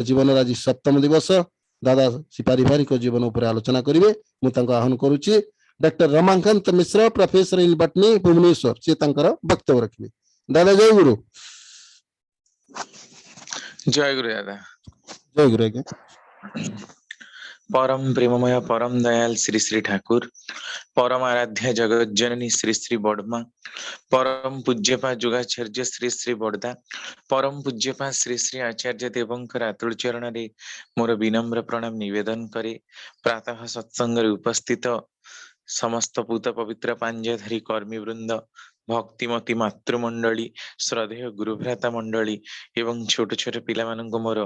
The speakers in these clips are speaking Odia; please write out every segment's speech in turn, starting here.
जीवन आज 7तम दिवस दादा पारिवारिक जीवन उपर आलोचना करेंगे। मुझे आह्वान करुच्ची doctor Ramakant Mishra professor in botany Bhubaneswar से वक्तव्य रखिए। दादा जय गुरु। जय गुरु दादा। जय गुरु आज्ञा। परम प्रेममय परम दयाल श्री श्री ठाकुर परम आराध्य जगत जननी श्री श्री बड़मा परम पूज्यपा योगाचार्य श्री श्री बड़दा परम पूज्यपा श्री श्री आचार्य देवंकर आतुल चरण रे मोर विनम्र प्रणाम निवेदन करे। प्रातः सत्संग रे उपस्थित समस्त पूत पवित्र पांजधारी कर्मी वृंद भक्तिमती मातृमंडली श्रद्धेय गुरुभ्राता मंडली एवं छोट छोट पिला मानक मोर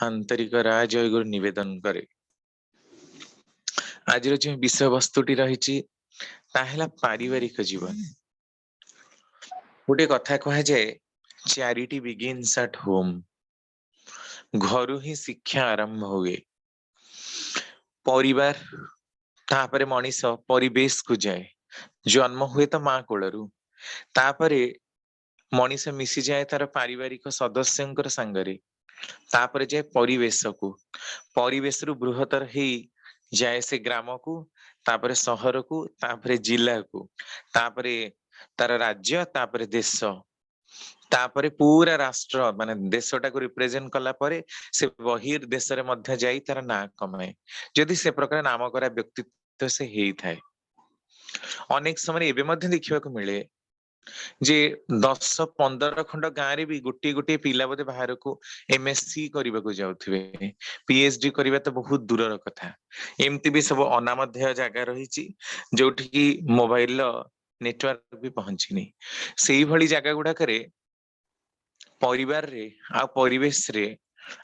आंतरिक राजय गुरु निवेदन करे। आज जो विषय वस्तुटी रही पारिवारिक जीवन। गोटे कथा कह जाए चैरिटी बिगिन्स एट होम। घर ही शिक्षा आरंभ हुए। परिवार तापरे मनीष परिवेश को जाए। जन्म हुए तो माँ कोलरू तापरे मनीष मिसी जाए तार पारिवारिक सदस्यंकर संगरे तापरे जाए परिवेश को परिवेश रु बृहत्तर ही जाए से ग्राम को तापरे सहर को तापरे जिला को तापरे तार राज्य तापरे देश तापरे पूरा राष्ट्र माने देशटा को रिप्रेजेंट कला परे से बहिर देश रे मध्य जाई तार ना कमाए जदि से प्रकार नाम करा व्यक्तित्व से हेई थाए। अनेक समय एबे मध्य देखिबा को मिले जे 10-15 खंड गाँ रे भी गोटे गोटे पिला बोधे बाहर को एमएससी करबा को जाउथिबे। पीएचडी करबा तो बहुत दूरर कथा। एमती भी सब अनामध्य जगह रही जोठी की मोबाइल नेटवर्क भी पहुंचनी सेही भली जगह गुडा करे परिवार रे आ परिवेश रे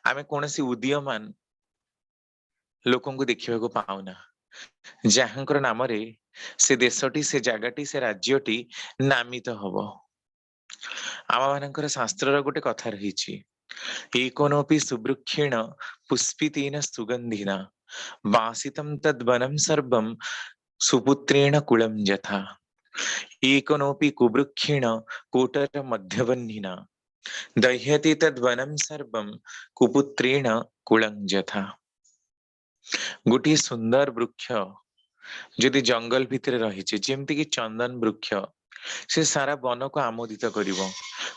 आमे कोनसी उदीयमान लोकन को देखिबा को पाउना जहांकर नाम रे से देशटी से जगटी से राज्यटी नामित हबो। आम मानकर शास्त्र गोटे कथा रही एकोनोपि सुवृक्षेण पुष्पितेन सुगंधिना वासितम तद्वनम सर्वम सुपुत्रेण कुलम यथा एकोनोपि कुवृक्षेण कोटर मध्यवह्निना दह्यते तद्वनम सर्वम कुपुत्रेण कुलं यथा। गोटे सुंदर वृक्ष जदि जंगल भितर रही जेमती कि चंदन वृक्ष से सारा वन को आमोदित करिवो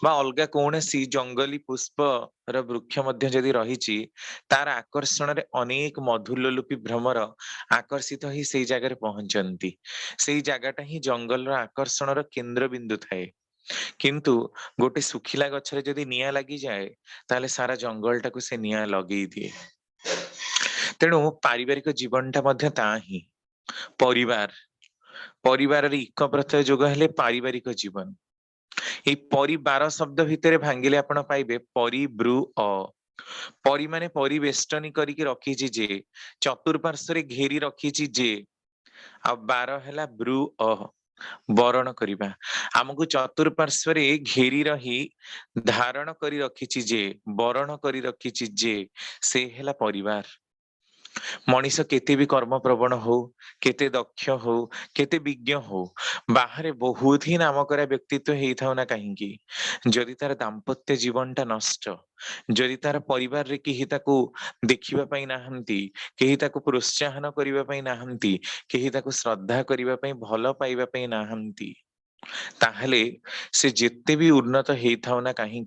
बा अलगा कौनसी जंगली पुष्प र वृक्ष मध्य जदि रही तार आकर्षण रे अनेक मधुलोलुपी भ्रमर आकर्षित ही सेई जगह पहुंचंती। सेई जगहटा ही जंगल आकर्षण र केंद्र बिंदु थाए। किंतु गोटे सुखिला गछरे जदि निया लगी जाए ताले सारा जंगल टाकू से निया लगे दिए। तेणु पारिवारिक जीवनटा मध्य ता ही परिवार परिवार रे इक प्रत्यय जोग हेले पारिवारिक जीवन। ए परिवार शब्द भितर भांगिले आपण पाइबे परिब्रु अ परि माने परिवेष्टनी करिके रखीची जे चतुर्पार्श्व रे घेरी रखीची जे आ बार हैला ब्रु अ बरण करिबा हमकु चतुर्पार्श्व रे घेरी रही धारण करी रखीची जे बरण करी रखीची जे से हैला परिवार। मनीष केते भी कर्म प्रवण हो केते दक्ष हो केते विज्ञ हो बाहर बहुत ही नाम करा व्यक्तित्व हेई थाउ ना कहीं जदि तार दाम्पत्य जीवनटा नष्ट जदि तार परिवार रे केही ताकू देखिबा पई नाहंती केही ताकू प्रोत्साहन करिबा पई नाहंती केही ताकू श्रद्धा करिबा पई भलो पाइबा पई नाहंती ताहले से जेते भी उन्नत हेई थाउ ना कहीं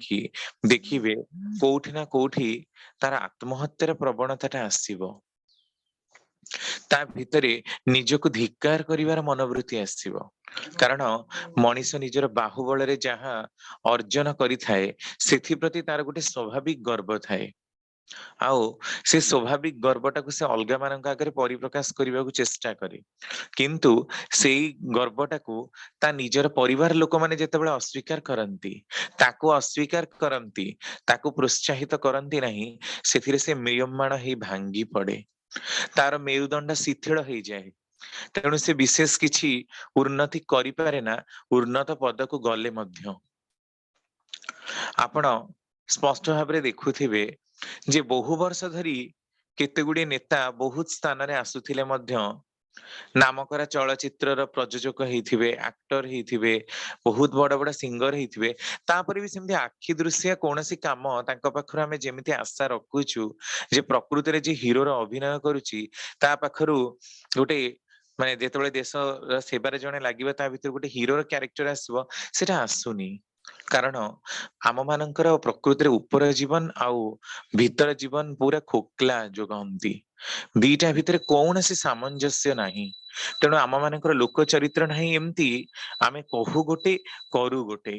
देखिबे कोठी ना कोठी तार आत्महत्यार प्रवणताटा आसीबो। ता भितरे निजको धिक्कार करिवार मनोवृत्ति आसीबो कारण मनीष निजर बाहुबल रे जहा अर्जन करिथाए सेथि प्रति तार गोटे स्वाभाविक गर्व थाए आओ से स्वाभाविक गर्वटाକୁ से अलगा मानक आगे परिप्रकाश करने को चेष्टा करे किंतु सेई गर्वटाକୁ ता निजर परिवार लोक माने जेतेबेले अस्वीकार करंती ताको अस्वीकार करंती ताको प्रोत्साहित करंती नहीं सेथिरे से म्रियमाण ही भांगी पड़े तार मेरुदंड शिथिल हो जाए। तेणु से विशेष किछि उन्नति करि पारे ना उन्नत पद को गले मध्य आपण स्पष्ट भाव रे देखुथिबे जे बहु वर्ष धरी केते गुडी नेता बहुत स्थान रे आसुथिले मध्य ନାମକରା ଚଳଚିତ୍ରର ପ୍ରଯୋଜକ ହେଇଥିବେ, ଆକ୍ଟର ହେଇଥିବେ, ବହୁତ ବଡ ବଡ ସିଙ୍ଗର ହେଇଥିବେ, ତାପରେ ବି ସେମିତି ଆଖି ଦୃଶିଆ କୌଣସି କାମ ତାଙ୍କ ପାଖରୁ ଆମେ ଯେମିତି ଆଶା ରଖୁଛୁ ଯେ ପ୍ରକୃତିରେ ଯେ ହିରୋର ଅଭିନୟ କରୁଛି ତା ପାଖରୁ ଗୋଟେ ମାନେ ଯେତେବେଳେ ଦେଶର ସେବାରେ ଜଣେ ଲାଗିବ ତା ଭିତରେ ଗୋଟେ ହିରୋର କ୍ୟାରେକ୍ଟର ଆସିବ, ସେଟା ଆସୁନି। କାରଣ ଆମ ମାନଙ୍କର ପ୍ରକୃତିରେ ଉପର ଜୀବନ ଆଉ ଭିତର ଜୀବନ ପୁରା ଖୋକଲା ଯୋଗନ୍ତି। ଦିଟା ଭିତରେ କୌଣସି ସାମଞ୍ଜସ୍ୟ ନାହିଁ। ତେଣୁ ଆମ ମାନଙ୍କର ଲୋକ ଚରିତ୍ର ନାହିଁ ଏମିତି ଆମେ କହୁ ଗୋଟେ କରୁ ଗୋଟେ।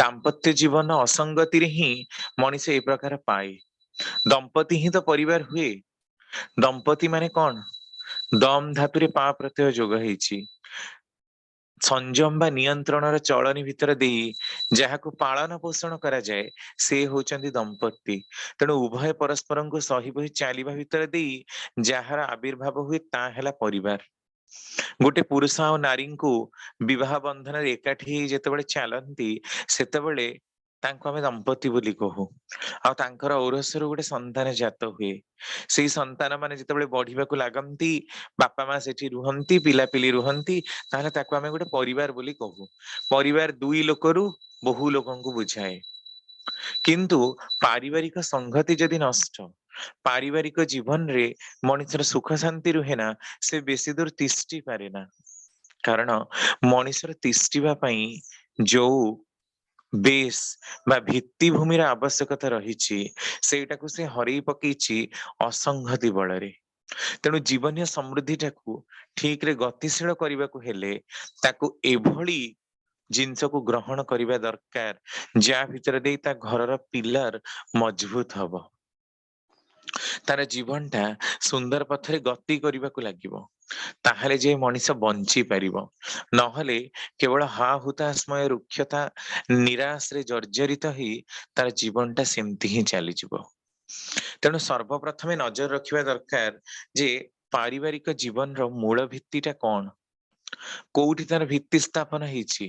ଦାମ୍ପତ୍ୟ ଜୀବନ ଅସଙ୍ଗତିରେ ହିଁ ମଣିଷ ଏ ପ୍ରକାର ପାଏ। ଦମ୍ପତି ହିଁ ତ ପରିବାର ହୁଏ। ଦମ୍ପତି ମାନେ କଣ? ଦମ ଧାତୁରେ ପା ପ୍ରତ୍ୟୟ ଯୋଗ ହେଇଛି। ସଂଯମ ବା ନିୟନ୍ତ୍ରଣର ଚଳନି ଭିତରେ ଦେଇ ଯାହାକୁ ପାଳନ ପୋଷଣ କରାଯାଏ ସେ ହଉଛନ୍ତି ଦମ୍ପତି। ତେଣୁ ଉଭୟ ପରସ୍ପରଙ୍କୁ ସହି ବହି ଚାଲିବା ଭିତରେ ଦେଇ ଯାହାର ଆବିର୍ଭାବ ହୁଏ ତା ହେଲା ପରିବାର। ଗୋଟେ ପୁରୁଷ ଆଉ ନାରୀଙ୍କୁ ବିବାହ ବନ୍ଧନରେ ଏକାଠି ହେଇ ଯେତେବେଳେ ଚାଲନ୍ତି ସେତେବେଳେ ତାଙ୍କୁ ଆମେ ଦମ୍ପତି ବୋଲି କହୁ। ଆଉ ତାଙ୍କର ଔରସରୁ ଗୋଟେ ସନ୍ତାନ ଜାତ ହୁଏ। ସେଇ ସନ୍ତାନ ମାନେ ଯେତେବେଳେ ବଢିବାକୁ ଲାଗନ୍ତି, ବାପା ମା ସେଠି ରୁହନ୍ତି, ପିଲାପିଲି ରୁହନ୍ତି, ତାହେଲେ ତାକୁ ଆମେ ଗୋଟେ ପରିବାର ବୋଲି କହୁ। ପରିବାର ଦୁଇ ଲୋକରୁ ବହୁ ଲୋକଙ୍କୁ ବୁଝାଏ। କିନ୍ତୁ ପାରିବାରିକ ସଂହତି ଯଦି ନଷ୍ଟ, ପାରିବାରିକ ଜୀବନରେ ମଣିଷର ସୁଖ ଶାନ୍ତି ରୁହେ ନା, ସେ ବେଶୀ ଦୂର ତିଷ୍ଠି ପାରେ ନା। କାରଣ ମଣିଷର ତିଷ୍ଠିବା ପାଇଁ ଯୋଉ ବେଶ ବା ଭିତ୍ତିଭୂମିର ଆବଶ୍ୟକତା ରହିଛି ସେଇଟାକୁ ସେ ହରେଇ ପକେଇଛି ଅସଂହତି ବଳରେ। ତେଣୁ ଜୀବନୀୟ ସମୃଦ୍ଧିଟାକୁ ଠିକରେ ଗତିଶୀଳ କରିବାକୁ ହେଲେ ତାକୁ ଏଭଳି ଜିନିଷକୁ ଗ୍ରହଣ କରିବା ଦରକାର ଯାହା ଭିତରେ ଦେଇ ତା ଘରର ପିଲର ମଜବୁତ ହବ, ତାର ଜୀବନଟା ସୁନ୍ଦର ପଥରେ ଗତି କରିବାକୁ ଲାଗିବ। ତାହେଲେ ଯେ ମଣିଷ ବଞ୍ଚି ପାରିବ। ନହେଲେ କେବଳ ହା ହୁତାଶମୟ ରୁକ୍ଷତା ନିରାଶରେ ଜର୍ଜରିତ ହେଇ ତାର ଜୀବନଟା ସେମିତି ହିଁ ଚାଲିଯିବ। ତେଣୁ ସର୍ବପ୍ରଥମେ ନଜର ରଖିବା ଦରକାର ଯେ ପାରିବାରିକ ଜୀବନର ମୂଳ ଭିତ୍ତିଟା କଣ, କୋଉଠି ତାର ଭିତ୍ତି ସ୍ଥାପନ ହେଇଛି।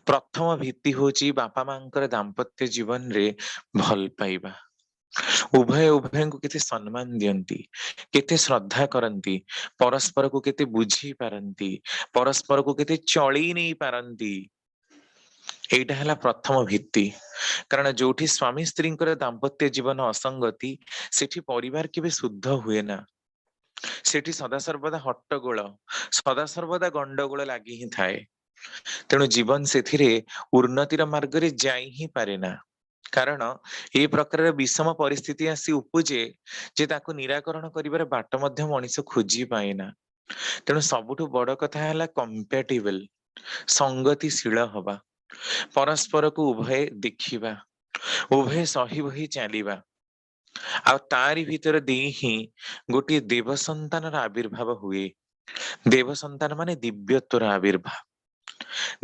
ପ୍ରଥମ ଭିତ୍ତି ହଉଛି ବାପା ମାଙ୍କର ଦାମ୍ପତ୍ୟ ଜୀବନରେ ଭଲ ପାଇବା। ଉଭୟ ଉଭୟଙ୍କୁ କେତେ ସମ୍ମାନ ଦିଅନ୍ତି, କେତେ ଶ୍ରଦ୍ଧା କରନ୍ତି, ପରସ୍ପରକୁ କେତେ ବୁଝି ପାରନ୍ତି, ପରସ୍ପରକୁ କେତେ ଚଳେଇ ନେଇ ପାରନ୍ତି। ଏଇଟା ହେଲା ପ୍ରଥମ ଭିତ୍ତି। କାରଣ ଯୋଉଠି ସ୍ୱାମୀ ସ୍ତ୍ରୀଙ୍କର ଦାମ୍ପତ୍ୟ ଜୀବନ ଅସଙ୍ଗତି ସେଠି ପରିବାର କେବେ ଶୁଦ୍ଧ ହୁଏ ନା। ସେଠି ସଦାସର୍ବଦା ହଟ୍ଟଗୋଳ, ସଦାସର୍ବଦା ଗଣ୍ଡଗୋଳ ଲାଗି ହିଁ ଥାଏ। ତେଣୁ ଜୀବନ ସେଥିରେ ଉନ୍ନତିର ମାର୍ଗରେ ଯାଇ ହିଁ ପାରେ ନା। କାରଣ ଏ ପ୍ରକାରର ବିଷମ ପରିସ୍ଥିତି ଆସି ଉପୁଜେ ଯେ ତାକୁ ନିରାକରଣ କରିବାର ବାଟ ମଧ୍ୟ ମଣିଷ ଖୋଜି ପାଏନା। ତେଣୁ ସବୁଠୁ ବଡ କଥା ହେଲା କମ୍ପାଟିବଲ, ସଙ୍ଗତିଶୀଳ ହବା, ପରସ୍ପରକୁ ଉଭୟ ଦେଖିବା, ଉଭୟ ସହି ବହି ଚାଲିବା। ଆଉ ତାରି ଭିତରେ ଦେଇ ହିଁ ଗୋଟିଏ ଦେବ ସନ୍ତାନର ଆବିର୍ଭାବ ହୁଏ। ଦେବ ସନ୍ତାନ ମାନେ ଦିବ୍ୟତ୍ୱର ଆବିର୍ଭାବ।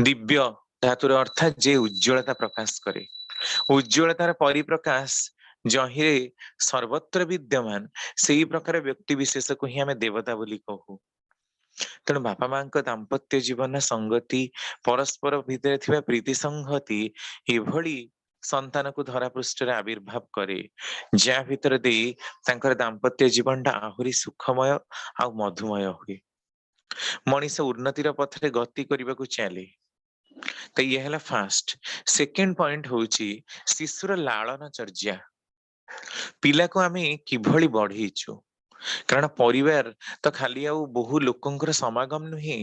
ଦିବ୍ୟ ଧାତୁର ଅର୍ଥାତ ଯେ ଉଜ୍ଜ୍ୱଳତା ପ୍ରକାଶ କରେ। ଉଜ୍ଜ୍ୱଳତାର ପରିପ୍ରକାଶ ଯହିଁରେ ସର୍ବତ୍ର ବିଦ୍ୟମାନ, ସେଇ ପ୍ରକାର ବ୍ୟକ୍ତି ବିଶେଷକୁ ହିଁ ଆମେ ଦେବତା ବୋଲି କହୁ। ତେଣୁ ବାପା ମାଙ୍କ ଦାମ୍ପତ୍ୟ ଜୀବନ ସଂଗତି, ପରସ୍ପର ଭିତରେ ଥିବା ପ୍ରୀତି ସଂହତି ଏଭଳି ସନ୍ତାନକୁ ଧରା ପୃଷ୍ଠରେ ଆବିର୍ଭାବ କରେ ଯାହା ଭିତରେ ଦେଇ ତାଙ୍କର ଦାମ୍ପତ୍ୟ ଜୀବନଟା ଆହୁରି ସୁଖମୟ ଆଉ ମଧୁମୟ ହୁଏ। ମଣିଷ ଉନ୍ନତିର ପଥରେ ଗତି କରିବାକୁ ଚାଲେ। ତ ଇଏ ହେଲା ଫାଷ୍ଟ। ସେକେଣ୍ଡ ପଏଣ୍ଟ ହଉଛି ଶିଶୁର ଲାଳନ ଚର୍ଯ୍ୟା। ପିଲାକୁ ଆମେ କିଭଳି ବଢେଇଛୁ। କାରଣ ପରିବାର ତ ଖାଲି ଆଉ ବହୁ ଲୋକଙ୍କର ସମାଗମ ନୁହେଁ।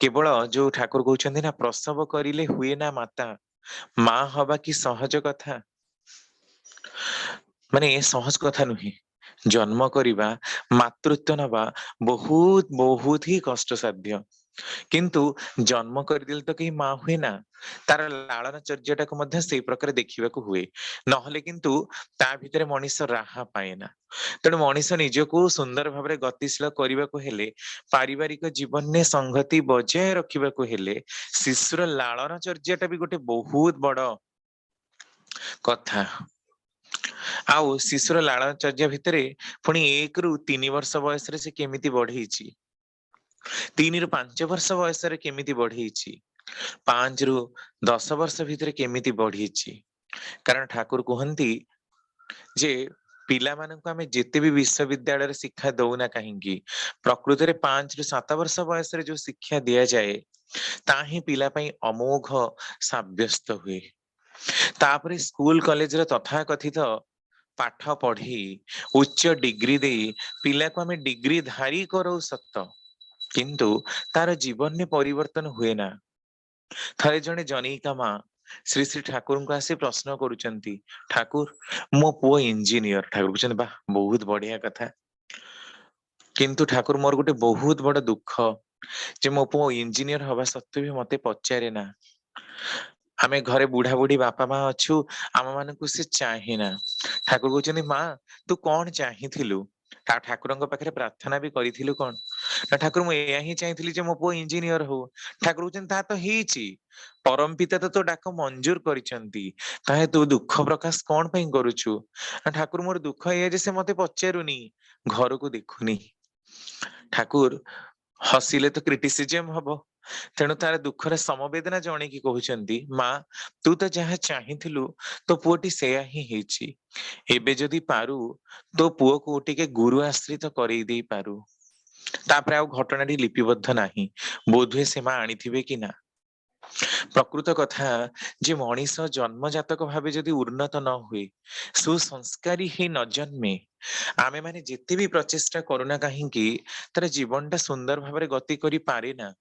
କେବଳ ଯୋଉ ଠାକୁର କହୁଛନ୍ତି ନା, ପ୍ରସବ କରିଲେ ହୁଏ ନା ମାତା, ମା ହବା କି ସହଜ କଥା। ମାନେ ଏ ସହଜ କଥା ନୁହେଁ। ଜନ୍ମ କରିବା, ମାତୃତ୍ୱ ନବା ବହୁତ ବହୁତ ହିଁ କଷ୍ଟସାଧ୍ୟ। କିନ୍ତୁ ଜନ୍ମ କରିଦେଲେ ତ କେହି ମା ହୁଏ ନା, ତାର ଲାଳନ ଚର୍ଯ୍ୟାଟାକୁ ମଧ୍ୟ ସେଇ ପ୍ରକାର ଦେଖିବାକୁ ହୁଏ। ନହେଲେ କିନ୍ତୁ ତା ଭିତରେ ମଣିଷ ରାହା ପାଏ ନା। ତେଣୁ ମଣିଷ ନିଜକୁ ସୁନ୍ଦର ଭାବରେ ଗତିଶୀଳ କରିବାକୁ ହେଲେ, ପାରିବାରିକ ଜୀବନରେ ସଂହତି ବଜାୟ ରଖିବାକୁ ହେଲେ, ଶିଶୁର ଲାଳନ ଚର୍ଯ୍ୟାଟା ବି ଗୋଟେ ବହୁତ ବଡ କଥା। ଆଉ ଶିଶୁର ଲାଳନ ଚର୍ଯ୍ୟା ଭିତରେ ପୁଣି 1 ରୁ 3 ବର୍ଷ ବୟସରେ ସେ କେମିତି ବଢେଇଛି, 3 ରୁ 5 ବର୍ଷ ବୟସରେ କେମିତି ବଢେଇଛି, 5 ରୁ 10 ବର୍ଷ ଭିତରେ କେମିତି ବଢିଛି। କାରଣ ଠାକୁର କୁହନ୍ତି ଯେ पिला मानक आमे जेते भी विश्वविद्यालय रे शिक्षा दउना कहीं प्रकृति रे 5 रु 7 वर्ष बयस रे जो शिक्षा दिया जाए ताही पिला पई अमोघ साब्यस्त हुए। तापरे स्कूल कॉलेज रे तथा कथित पाठ पढ़ी उच्च डिग्री दे पिला को आमे डिग्री धारी करो सत्य किंतु तार जीवन में परिवर्तन हुए ना। थरे जने जनिका माँ श्री श्री ठाकुर को आसी प्रश्न करुचंती, ठाकुर मो पुओ इंजीनियर। ठाकुर कहते बा बहुत बढ़िया कथा, किंतु ठाकुर मोर गोटे बहुत बड़ दुख जे मो पुओ इंजीनियर हवा सत्वे भी मते पचारे ना। आमे घरे बुढ़ा बुढ़ी बापा माँ अच्छु आम मान से चाहे ना। ठाकुर कहते माँ तू कौन चाहिथिलु? ठाकुर पाखे प्रार्थना भी करिथिलु कौन ना ठाकुर मु एया ही चाहिथिली जे मो पुओ इंजीनियर हो। ठाकुर कहते ता तो हेची परम पिता तो डाक मंजूर करिसंती ताहे तू दुख प्रकाश कौन पई करूछु? ना ठाकुर मोर दुख ए जे से मते पचारुनी घर को देखुनी। ठाकुर हसिले तो क्रिटिसिजम हबो तेणु तार दुखर समवेदना जणे की कहउचंती माँ तू तो जहाँ चाहिथिलु तो पुओटी सेया ही हेची। एबे जदि पारू तो पुओ को टिके गुरु आश्रित करई देई पारू। तापरे आउ घटनाटी लिपिबद्ध नाही, बोधुए से माँ आनिथिबे कि ना। प्रकृत कथा जे मनीष जन्मजातक भावे जदि उन्नत न हुए सुसंस्कारी ही न जन्मे आमे माने जेते भी प्रचेष्टा करूना कहीं तार जीवनटा सुंदर भाବରେ गति करि पारे ना।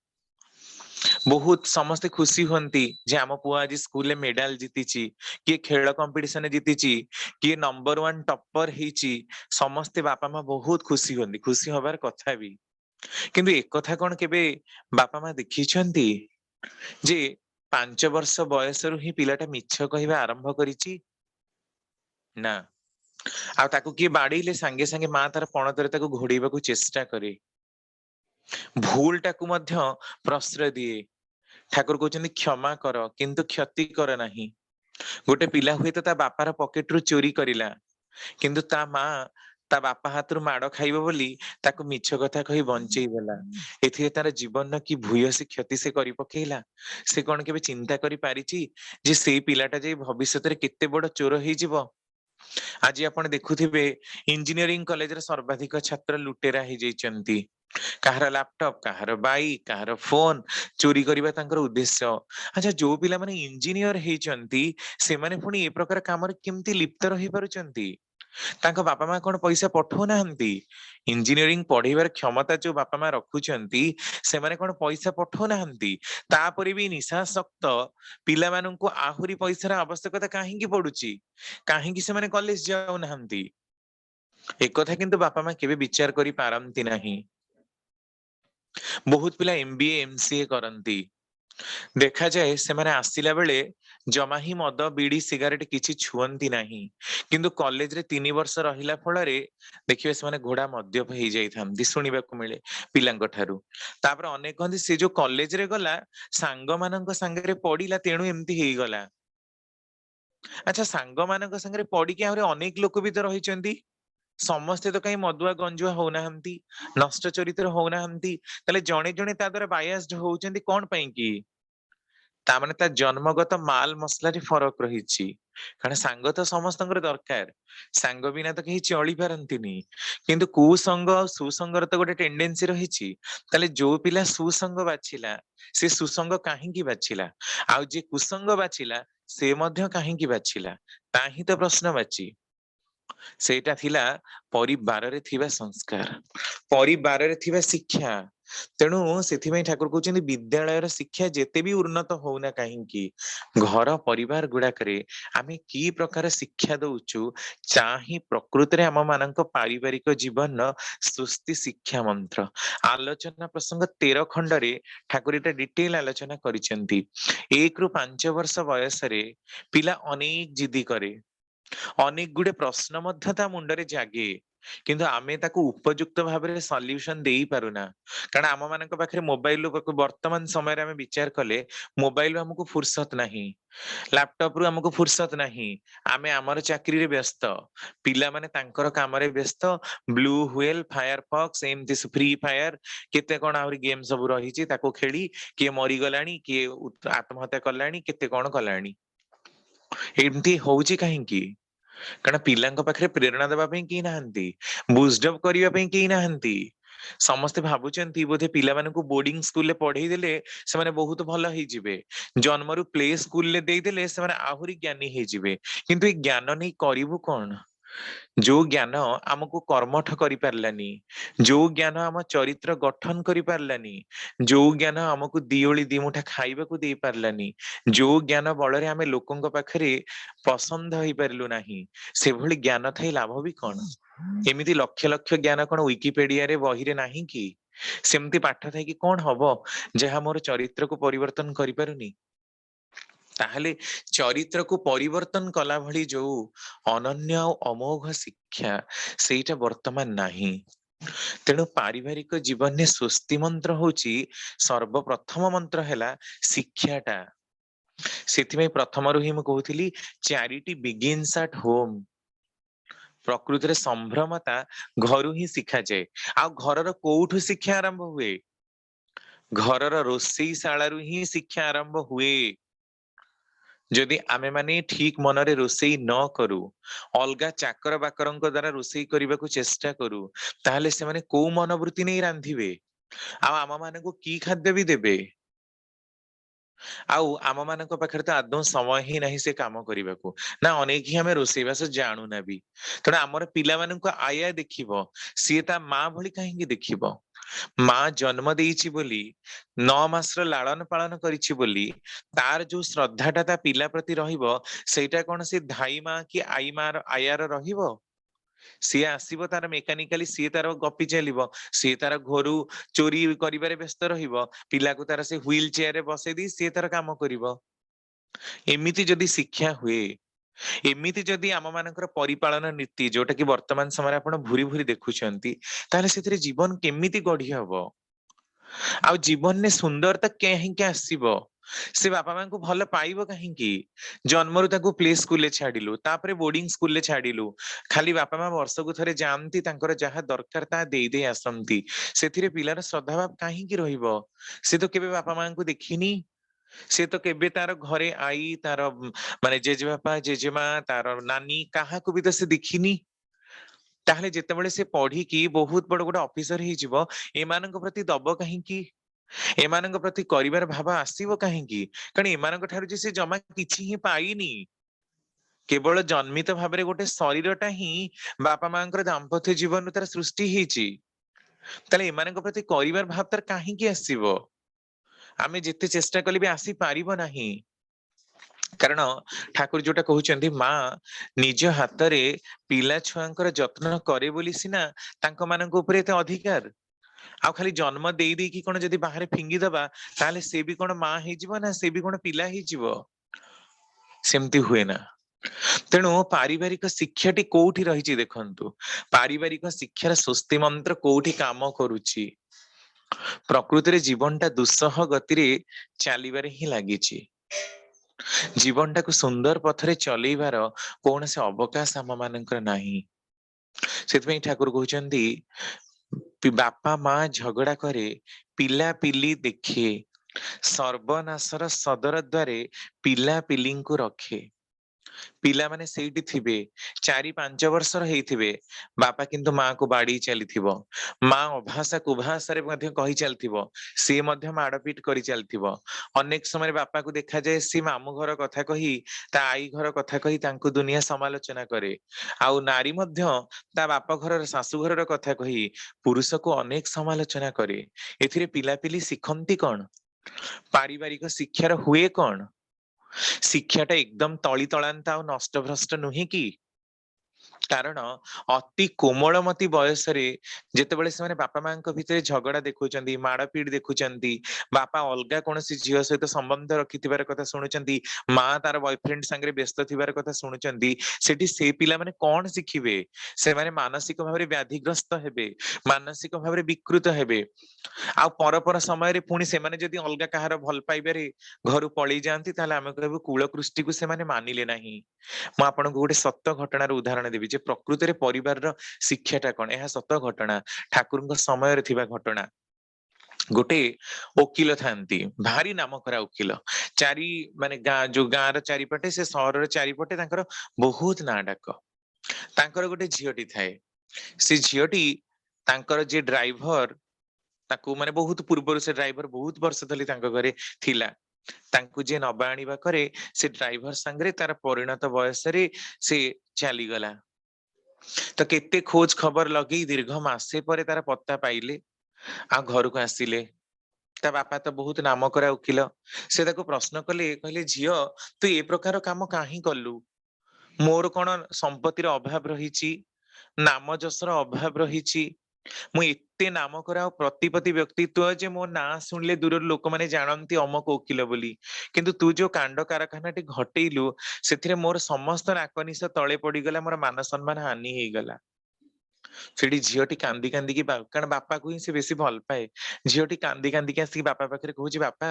बहुत समस्ते खुशी हुंती जे आम पुआ आज स्कूल मेडल जीतीची, किए खेल कंपटीशन जीतीची, किए नंबर 1 टॉपर हेची, समस्ते बापा माँ बहुत खुशी हुंती, खुशी हबार कथा भी। किंतु एक कथा कौन केबे बापा माँ देखिछंती जे 5 वर्ष बयस रु ही पिलाटा मिछ कहबा आरंभ करिची ना। आ ताकू किए बाड़ीले सांगे सांगे माँ तार पणतरे ताकू घोड़ेबाकू चेष्टा करे, भूल टाकू मध्य प्रश्रय दिए। ठाकुर कहते क्षमा कर किंतु क्षति कर नहीं। गोटे पिला हुए तो ता बापार पॉकेट रु चोरी करिला किंतु ता माँ ता बापा हाथ रु माड़ खाइबो बोली ताकू मिछ कथा कही बंचई देला। एथिरे तार जीवन की भूयसी क्षति से करि पकेइला। से कोन केबे चिंता करि पारिची जे सेई पिलाटा जे भविष्यत रे केते बड़ चोर हेई जिवो। आज आपण देखुथिबे इंजीनियरिंग कॉलेज रे सर्वाधिक छात्र लुटेरा हेई जाइचंती। काହାର लैपटॉप, काହାର बाइक, काହାର फोन चोरी करिबा तांकर उद्देश्य। अच्छा जो पिला माने इंजीनियर हेइचंती से माने पुनी ए प्रकार काम रे केमती लिप्त रहि पारुचंती? तांको बापा माँ कोन पैसा पठौ नाहंती? इंजीनियरिंग पढ़ेबार क्षमता जो बापा माँ रखुचंती से माने कोन पैसा पठौ नाहंती? तापरे भी निशासक्त पिला माननकु आहुरी पैसार आवश्यकता काहे की पडुची? काहे की से माने कॉलेज जाउ नाहंती? एक कथा किंतु बापा माँ केबे विचार करि पारंती नाही। बहुत पिला एमबीए एमसीए करंती, देखा जाए से माने आसिला बेले जमा ही मद बीड़ी सिगारेट किछि छुअंती नाही, किंतु कॉलेज रे 3 वर्ष रहिला फଳରେ देखिबे से माने घोड़ा मद्यप हेई जाइथांती सुनिबाकू मिले पिलांक ठारू। तापर अनेक कहंती से जो कॉलेज रे गला सांग मानक संगे पड़िला तेणु एमती हेई गला। अच्छा सांग मानक संगे पड़िके आहुरी अनेक लोक भी तो रहिचंती, समस्ते तो कहीं मदुआ गंजुआ होउनाहंती, नष्ट चरित्र होउनाहंती, ताले जणे जणे ता द्वारा बायस्ड होउचंती कोन पई की? ता माने ता जन्मगत माल मसला रे फरक रहिछि। कारण सांग तो समस्तଙ୍କର दरकार, सांग बिना तो केही चली पारंतिनी, किंतु कुसंग और सुसंगर तो गोटे टेंडेंसी रहिछि। ताले जो पिला सुसंग बाछिला से सुसंग काहेकि बाछिला, आ जे कुसंग बाछिला से मध्य काहेकि बाछिला, ताही तो प्रश्न बाची। ସେଇଟା ଥିଲା ପରିବାରରେ ଥିବା ସଂସ୍କାର, ପରିବାରରେ ଥିବା ଶିକ୍ଷା। ତେଣୁ ସେଥିପାଇଁ ଠାକୁର କହୁଛନ୍ତି ବିଦ୍ୟାଳୟର ଶିକ୍ଷା ଯେତେ ବି ଉନ୍ନତ ହଉନା କାହିଁକି ଘର ପରିବାର ଗୁଡାକରେ ଆମେ କି ପ୍ରକାର ଶିକ୍ଷା ଦଉଛୁ ଚାହିଁ ପ୍ରକୃତରେ ଆମ ମାନଙ୍କ ପାରିବାରିକ ଜୀବନର ସୁସ୍ଥି ଶିକ୍ଷା ମନ୍ତ୍ର। ଆଲୋଚନା ପ୍ରସଙ୍ଗ 13 ଖଣ୍ଡରେ ଠାକୁର ଏଟା ଡିଟେଲ ଆଲୋଚନା କରିଛନ୍ତି। 1 ରୁ 5 ବର୍ଷ ବୟସରେ ପିଲା ଅନେକ ଜିଦି କରେ, ଅନେକ ଗୁଡେ ପ୍ରଶ୍ନ ମଧ୍ୟ ତା ମୁଣ୍ଡରେ ଜାଗେ, କିନ୍ତୁ ଆମେ ତାକୁ ଉପଯୁକ୍ତ ଭାବରେ ସଲ୍ୟୁସନ ଦେଇ ପାରୁନା। କାରଣ ଆମ ମାନଙ୍କ ପାଖରେ ମୋବାଇଲ ବର୍ତ୍ତମାନ ସମୟରେ ଆମେ ବିଚାର କଲେ ମୋବାଇଲ ଆମକୁ ଫୁର୍ସତ ନାହିଁ, ଲାପଟପ ରୁ ଆମକୁ ଫୁର୍ସତ ନାହିଁ, ଆମେ ଆମର ଚାକିରିରେ ବ୍ୟସ୍ତ, ପିଲାମାନେ ତାଙ୍କର କାମରେ ବ୍ୟସ୍ତ। ବ୍ଲୁ ହ୍ୱେଲ, ଫାୟାର ଫକ୍ସ, ଏମିତି ଫ୍ରି ଫାୟାର କେତେ କଣ ଆହୁରି ଗେମ୍ ସବୁ ରହିଛି ତାକୁ ଖେଳି କିଏ ମରିଗଲାଣି, କିଏ ଆତ୍ମହତ୍ୟା କଲାଣି, କେତେ କଣ କଲାଣି। ଏମିତି ହଉଛି କାହିଁକି? କାରଣ ପିଲାଙ୍କ ପାଖରେ ପ୍ରେରଣା ଦେବା ପାଇଁ କେହି ନାହାନ୍ତି, ବୁଷ୍ଟଅପ୍ କରିବା ପାଇଁ କେହି ନାହାନ୍ତି। ସମସ୍ତେ ଭାବୁଛନ୍ତି ବୋଧେ ପିଲାମାନଙ୍କୁ ବୋର୍ଡିଂ ସ୍କୁଲରେ ପଢେଇ ଦେଲେ ସେମାନେ ବହୁତ ଭଲ ହେଇଯିବେ, ଜନ୍ମରୁ ପ୍ଲେ ସ୍କୁଲରେ ଦେଇଦେଲେ ସେମାନେ ଆହୁରି ଜ୍ଞାନୀ ହେଇଯିବେ। କିନ୍ତୁ ଏଇ ଜ୍ଞାନ ନେଇ କରିବୁ କଣ? ଯୋଉ ଜ୍ଞାନ ଆମକୁ କର୍ମଠ କରିପାରିଲାନି, ଯୋଉ ଜ୍ଞାନ ଆମ ଚରିତ୍ର ଗଠନ କରିପାରିଲାନି, ଯୋଉ ଜ୍ଞାନ ଆମକୁ ଦିଓଳି ଦିମୁଠା ଖାଇବାକୁ ଦେଇ ପାରିଲାନି, ଯୋଉ ଜ୍ଞାନ ବଳରେ ଆମେ ଲୋକଙ୍କ ପାଖରେ ପସନ୍ଦ ହେଇପାରିଲୁ ନାହିଁ, ସେଭଳି ଜ୍ଞାନ ଥାଇ ଲାଭ ବି କଣ? ଏମିତି ଲକ୍ଷ ଲକ୍ଷ ଜ୍ଞାନ କଣ ୱିକିପେଡିଆରେ ବହିରେ ନାହିଁ କି? ସେମିତି ପାଠ ଥାଇକି କଣ ହବ ଯାହା ମୋର ଚରିତ୍ରକୁ ପରିବର୍ତ୍ତନ କରିପାରୁନି? ତାହେଲେ ଚରିତ୍ରକୁ ପରିବର୍ତ୍ତନ କଲା ଭଳି ଯୋଉ ଅନନ୍ୟ ଆଉ ଅମୋଘ ଶିକ୍ଷା, ସେଇଟା ବର୍ତ୍ତମାନ ନାହିଁ। ତେଣୁ ପାରିବାରିକ ଜୀବନରେ ସ୍ୱସ୍ତି ମନ୍ତ୍ର ହଉଛି ସର୍ବପ୍ରଥମ ମନ୍ତ୍ର ହେଲା ଶିକ୍ଷାଟା। ସେଥିପାଇଁ ପ୍ରଥମରୁ ହିଁ ମୁଁ କହୁଥିଲି ଚ୍ୟାରିଟି ବିଗିନ୍ସ ଆଟ୍ ହୋମ। ପ୍ରକୃତିରେ ସମ୍ଭ୍ରମତା ଘରୁ ହିଁ ଶିଖାଯାଏ। ଆଉ ଘରର କୋଉଠୁ ଶିକ୍ଷା ଆରମ୍ଭ ହୁଏ? ଘରର ରୋଷେଇ ଶାଳାରୁ ହିଁ ଶିକ୍ଷା ଆରମ୍ଭ ହୁଏ। ଯଦି ଆମେମାନେ ଠିକ ମନରେ ରୋଷେଇ ନ କରୁ, ଅଲଗା ଚାକର ବାକରଙ୍କ ଦ୍ଵାରା ରୋଷେଇ କରିବାକୁ ଚେଷ୍ଟା କରୁ, ତାହେଲେ ସେମାନେ କୋଉ ମନୋବୃତ୍ତି ନେଇ ରାନ୍ଧିବେ? ଆଉ ଆମ ମାନଙ୍କୁ କି ଖାଦ୍ୟ ବି ଦେବେ? ଆଉ ଆମ ମାନଙ୍କ ପାଖରେ ତ ଆଦୌ ସମୟ ହିଁ ନାହିଁ ସେ କାମ କରିବାକୁ, ନା ଅନେକ ହିଁ ଆମେ ରୋଷେଇବାସ ଜାଣୁନା ବି। ତେଣୁ ଆମର ପିଲାମାନଙ୍କୁ ଆୟା ଦେଖିବ, ସିଏ ତା ମା ଭଳି କାହିଁକି ଦେଖିବ? ମା ଜନ୍ମ ଦେଇଛି ବୋଲି, 9 ମାସର ଲାଳନ ପାଳନ କରିଛି ବୋଲି ତାର ଯୋଉ ଶ୍ରଦ୍ଧାଟା ତା ପିଲା ପ୍ରତି ରହିବ, ସେଇଟା କଣ ସେ ଧାଇ ମା କି ଆୟାର ରହିବ? ସିଏ ଆସିବ ତାର ମେକାନିକାଲି, ସିଏ ତାର ଗପି ଚାଲିବ, ସିଏ ତାର ଘରୁ ଚୋରି କରିବାରେ ବ୍ୟସ୍ତ ରହିବ, ପିଲାକୁ ତାର ସେ ହ୍ୱିଲ ଚେୟାରରେ ବସେଇ ଦେଇ ସିଏ ତାର କାମ କରିବ। ଏମିତି ଯଦି ଶିକ୍ଷା ହୁଏ, ଏମିତି ଯଦି ଆମ ମାନଙ୍କର ପରିପାଳନ ନୀତି, ଯୋଉଟା କି ବର୍ତ୍ତମାନ ସମୟରେ ଆପଣ ଭୁରି ଭୁରି ଦେଖୁଛନ୍ତି, ତାହେଲେ ସେଥିରେ ଜୀବନ କେମିତି ଗଢି ହବ? ଆଉ ଜୀବନରେ ସୁନ୍ଦରତା କାହିଁକି ଆସିବ? ସେ ବାପା ମାଙ୍କୁ ଭଲ ପାଇବ କାହିଁକି? ଜନ୍ମରୁ ତାକୁ ପ୍ଲେ ସ୍କୁଲରେ ଛାଡିଲୁ, ତାପରେ ବୋର୍ଡିଂ ସ୍କୁଲରେ ଛାଡିଲୁ, ଖାଲି ବାପା ମା ବର୍ଷକୁ ଥରେ ଯାଆନ୍ତି, ତାଙ୍କର ଯାହା ଦରକାର ତାହା ଦେଇ ଦେଇ ଆସନ୍ତି, ସେଥିରେ ପିଲାର ଶ୍ରଦ୍ଧାଭାବ କାହିଁକି ରହିବ? ସେ ତ କେବେ ବାପା ମାଙ୍କୁ ଦେଖିନି, ସେ ତ କେବେ ତାର ଘରେ ଆଈ, ତାର ମାନେ ଜେଜେବାପା ଜେଜେମା, ତାର ନାନୀ, କାହାକୁ ବି ତ ସେ ଦେଖିନି। ତାହେଲେ ଯେତେବେଳେ ସେ ପଢିକି ବହୁତ ବଡ ଗୋଟେ ଅଫିସର ହେଇଯିବ, ଏମାନଙ୍କ ପ୍ରତି ଦବ କାହିଁକି? ଏମାନଙ୍କ ପ୍ରତି କରିବାର ଭାବ ଆସିବ କାହିଁକି? କାରଣ ଏମାନଙ୍କ ଠାରୁ ଯେ ସେ ଜମା କିଛି ହିଁ ପାଇନି। କେବଳ ଜନ୍ମିତ ଭାବରେ ଗୋଟେ ଶରୀରଟା ହିଁ ବାପା ମାଙ୍କର ଦାମ୍ପତ୍ୟ ଜୀବନରୁ ତାର ସୃଷ୍ଟି ହେଇଛି। ତାହେଲେ ଏମାନଙ୍କ ପ୍ରତି କରିବାର ଭାବ ତାର କାହିଁକି ଆସିବ? ଆମେ ଯେତେ ଚେଷ୍ଟା କଲେ ବି ଆସିପାରିବ ନାହିଁ। କାରଣ ଠାକୁର ଯୋଉଟା କହୁଛନ୍ତି, ମା ନିଜ ହାତରେ ପିଲା ଛୁଆଙ୍କର ଯତ୍ନ କରେ ବୋଲି ସିନା ତାଙ୍କ ମାନଙ୍କ ଉପରେ ଏତେ ଅଧିକାର। ଆଉ ଖାଲି ଜନ୍ମ ଦେଇ ଦେଇକି କଣ ଯଦି ବାହାରେ ଫିଙ୍ଗିଦବା, ତାହେଲେ ସେ ବି କଣ ମା ହେଇଯିବ, ନା ସେ ବି କଣ ପିଲା ହେଇଯିବ? ସେମିତି ହୁଏ ନା। ତେଣୁ ପାରିବାରିକ ଶିକ୍ଷାଟି କୋଉଠି ରହିଛି ଦେଖନ୍ତୁ, ପାରିବାରିକ ଶିକ୍ଷାର ସ୍ୱସ୍ତି ମନ୍ତ୍ର କୋଉଠି କାମ କରୁଛି? ପ୍ରକୃତିରେ ଜୀବନଟା ଦୁଃସହ ଗତିରେ ଚାଲିବାରେ ହିଁ ଲାଗିଛି। ଜୀବନଟାକୁ ସୁନ୍ଦର ପଥରେ ଚଲେଇବାର କୌଣସି ଅବକାଶ ଆମ ମାନଙ୍କର ନାହିଁ। ସେଥିପାଇଁ ଠାକୁର କହୁଛନ୍ତି, ବାପା ମା ଝଗଡା କରେ, ପିଲା ପିଲି ଦେଖେ, ସର୍ବନାଶର ସଦର ଦ୍ୱାରେ ପିଲା ପିଲିଙ୍କୁ ରଖେ। ପିଲାମାନେ ସେଇଠି ଥିବେ, 4-5 ବର୍ଷର ହେଇଥିବେ, ବାପା କିନ୍ତୁ ମାଆକୁ ବାଡେଇ ଚାଲିଥିବ, ମା ଅଭାଷା କୁଭାଷାରେ ମଧ୍ୟ କହି ଚାଲିଥିବ, ସିଏ ମଧ୍ୟ ମାଡପିଟ କରି ଚାଲିଥିବ। ଅନେକ ସମୟରେ ବାପାକୁ ଦେଖାଯାଏ ସେ ମାମୁଁ ଘର କଥା କହି, ତା ଆଈ ଘର କଥା କହି ତାଙ୍କୁ ଦୁନିଆ ସମାଲୋଚନା କରେ। ଆଉ ନାରୀ ମଧ୍ୟ ତା ବାପ ଘରର, ଶାଶୁ ଘରର କଥା କହି ପୁରୁଷକୁ ଅନେକ ସମାଲୋଚନା କରେ। ଏଥିରେ ପିଲାପିଲି ଶିଖନ୍ତି କଣ? ପାରିବାରିକ ଶିକ୍ଷାର ହୁଏ କଣ? ଶିକ୍ଷାଟା ଏକଦମ ତଳି ତଳାନ୍ତ ଆଉ ନଷ୍ଟଭ୍ରଷ୍ଟ ନୁହେଁ କି? କାରଣ ଅତି କୋମଳମତି ବୟସରେ ଯେତେବେଳେ ସେମାନେ ବାପା ମାଙ୍କ ଭିତରେ ଝଗଡା ଦେଖୁଛନ୍ତି, ମାଡପିଟ ଦେଖୁଛନ୍ତି, ବାପା ଅଲଗା କୌଣସି ଝିଅ ସହିତ ସମ୍ବନ୍ଧ ରଖିଥିବାର କଥା ଶୁଣୁଛନ୍ତି, ମା ତାର ବୟଫ୍ରେଣ୍ଡ ସାଙ୍ଗରେ ବ୍ୟସ୍ତ ଥିବାର କଥା ଶୁଣୁଛନ୍ତି, ସେଠି ସେ ପିଲାମାନେ କଣ ଶିଖିବେ? ସେମାନେ ମାନସିକ ଭାବରେ ବ୍ୟାଧିଗ୍ରସ୍ତ ହେବେ, ମାନସିକ ଭାବରେ ବିକୃତ ହେବେ। ଆଉ ପର ସମୟରେ ପୁଣି ସେମାନେ ଯଦି ଅଲଗା କାହାର ଭଲ ପାଇବାରେ ଘରୁ ପଳେଇ ଯାଆନ୍ତି, ତାହେଲେ ଆମେ କହିବୁ କୂଳକୃଷ୍ଟିକୁ ସେମାନେ ମାନିଲେ ନାହିଁ। ମୁଁ ଆପଣଙ୍କୁ ଗୋଟେ ସତ ଘଟଣାର ଉଦାହରଣ ଦେବି ଯେ ପ୍ରକୃତରେ ପରିବାରର ଶିକ୍ଷାଟା କଣ। ଏହା ସତ ଘଟଣା, ଠାକୁରଙ୍କ ସମୟରେ ଥିବା ଘଟଣା। ଗୋଟେ ଓକିଲ ଥାନ୍ତି, ଭାରି ନାମକରା ଓକିଲ। ମାନେ ଯୋଉ ଗାଁର ଚାରିପଟେ, ସେ ସହରର ଚାରିପଟେ ତାଙ୍କର ବହୁତ ନାଁ ଡାକ। ତାଙ୍କର ଗୋଟେ ଝିଅଟି ଥାଏ। ସେ ଝିଅଟି ତାଙ୍କର ଯେ ଡ୍ରାଇଭର ତାକୁ ମାନେ ବହୁତ ପୂର୍ବରୁ ସେ ଡ୍ରାଇଭର ବହୁତ ବର୍ଷ ଧରି ତାଙ୍କ ଘରେ ଥିଲା। ତାଙ୍କୁ ଯିଏ ନବା ଆଣିବା କରେ ସେ ଡ୍ରାଇଭର ସାଙ୍ଗରେ ତାର ପରିଣତ ବୟସରେ ସେ ଚାଲିଗଲା। ତ କେତେ ଖୋଜ ଖବର ଲଗେଇ ଦୀର୍ଘ ମାସେ ପରେ ତାର ପତ୍ତା ପାଇଲେ ଆଉ ଘରକୁ ଆସିଲେ। ତା ବାପା ତ ବହୁତ ନାମ କରା ଓକିଲ। ସେ ତାକୁ ପ୍ରଶ୍ନ କଲେ, କହିଲେ ଝିଅ ତୁ ଏ ପ୍ରକାର କାମ କାହିଁ କଲୁ? ମୋର କଣ ସମ୍ପତ୍ତିର ଅଭାବ ରହିଛି, ନାମ ଯଶର ଅଭାବ ରହିଛି? ମୁଁ ଏତେ ନାମ କରା ଆଉ ପ୍ରତିପତି ବ୍ୟକ୍ତିତ୍ୱ ଯେ ମୋ ନାଁ ଶୁଣିଲେ ଦୂରରୁ ଲୋକମାନେ ଜାଣନ୍ତି ଅମକ ଓକିଲ ବୋଲି। କିନ୍ତୁ ତୁ ଯୋଉ କାଣ୍ଡ କାରଖାନାଟି ଘଟେଇଲୁ ସେଥିରେ ମୋର ସମସ୍ତ ନାକନିଶ ତଳେ ପଡିଗଲା, ମୋର ମାନ ସମ୍ମାନ ହାନି ହେଇଗଲା। ସେଠି ଝିଅଟି କାନ୍ଦି କାନ୍ଦିକି କାରଣ ବାପାକୁ ହିଁ ସେ ବେଶୀ ଭଲ ପାଏ। ଝିଅଟି କାନ୍ଦି କାନ୍ଦିକି ଆସିକି ବାପା ପାଖରେ କହୁଛି, ବାପା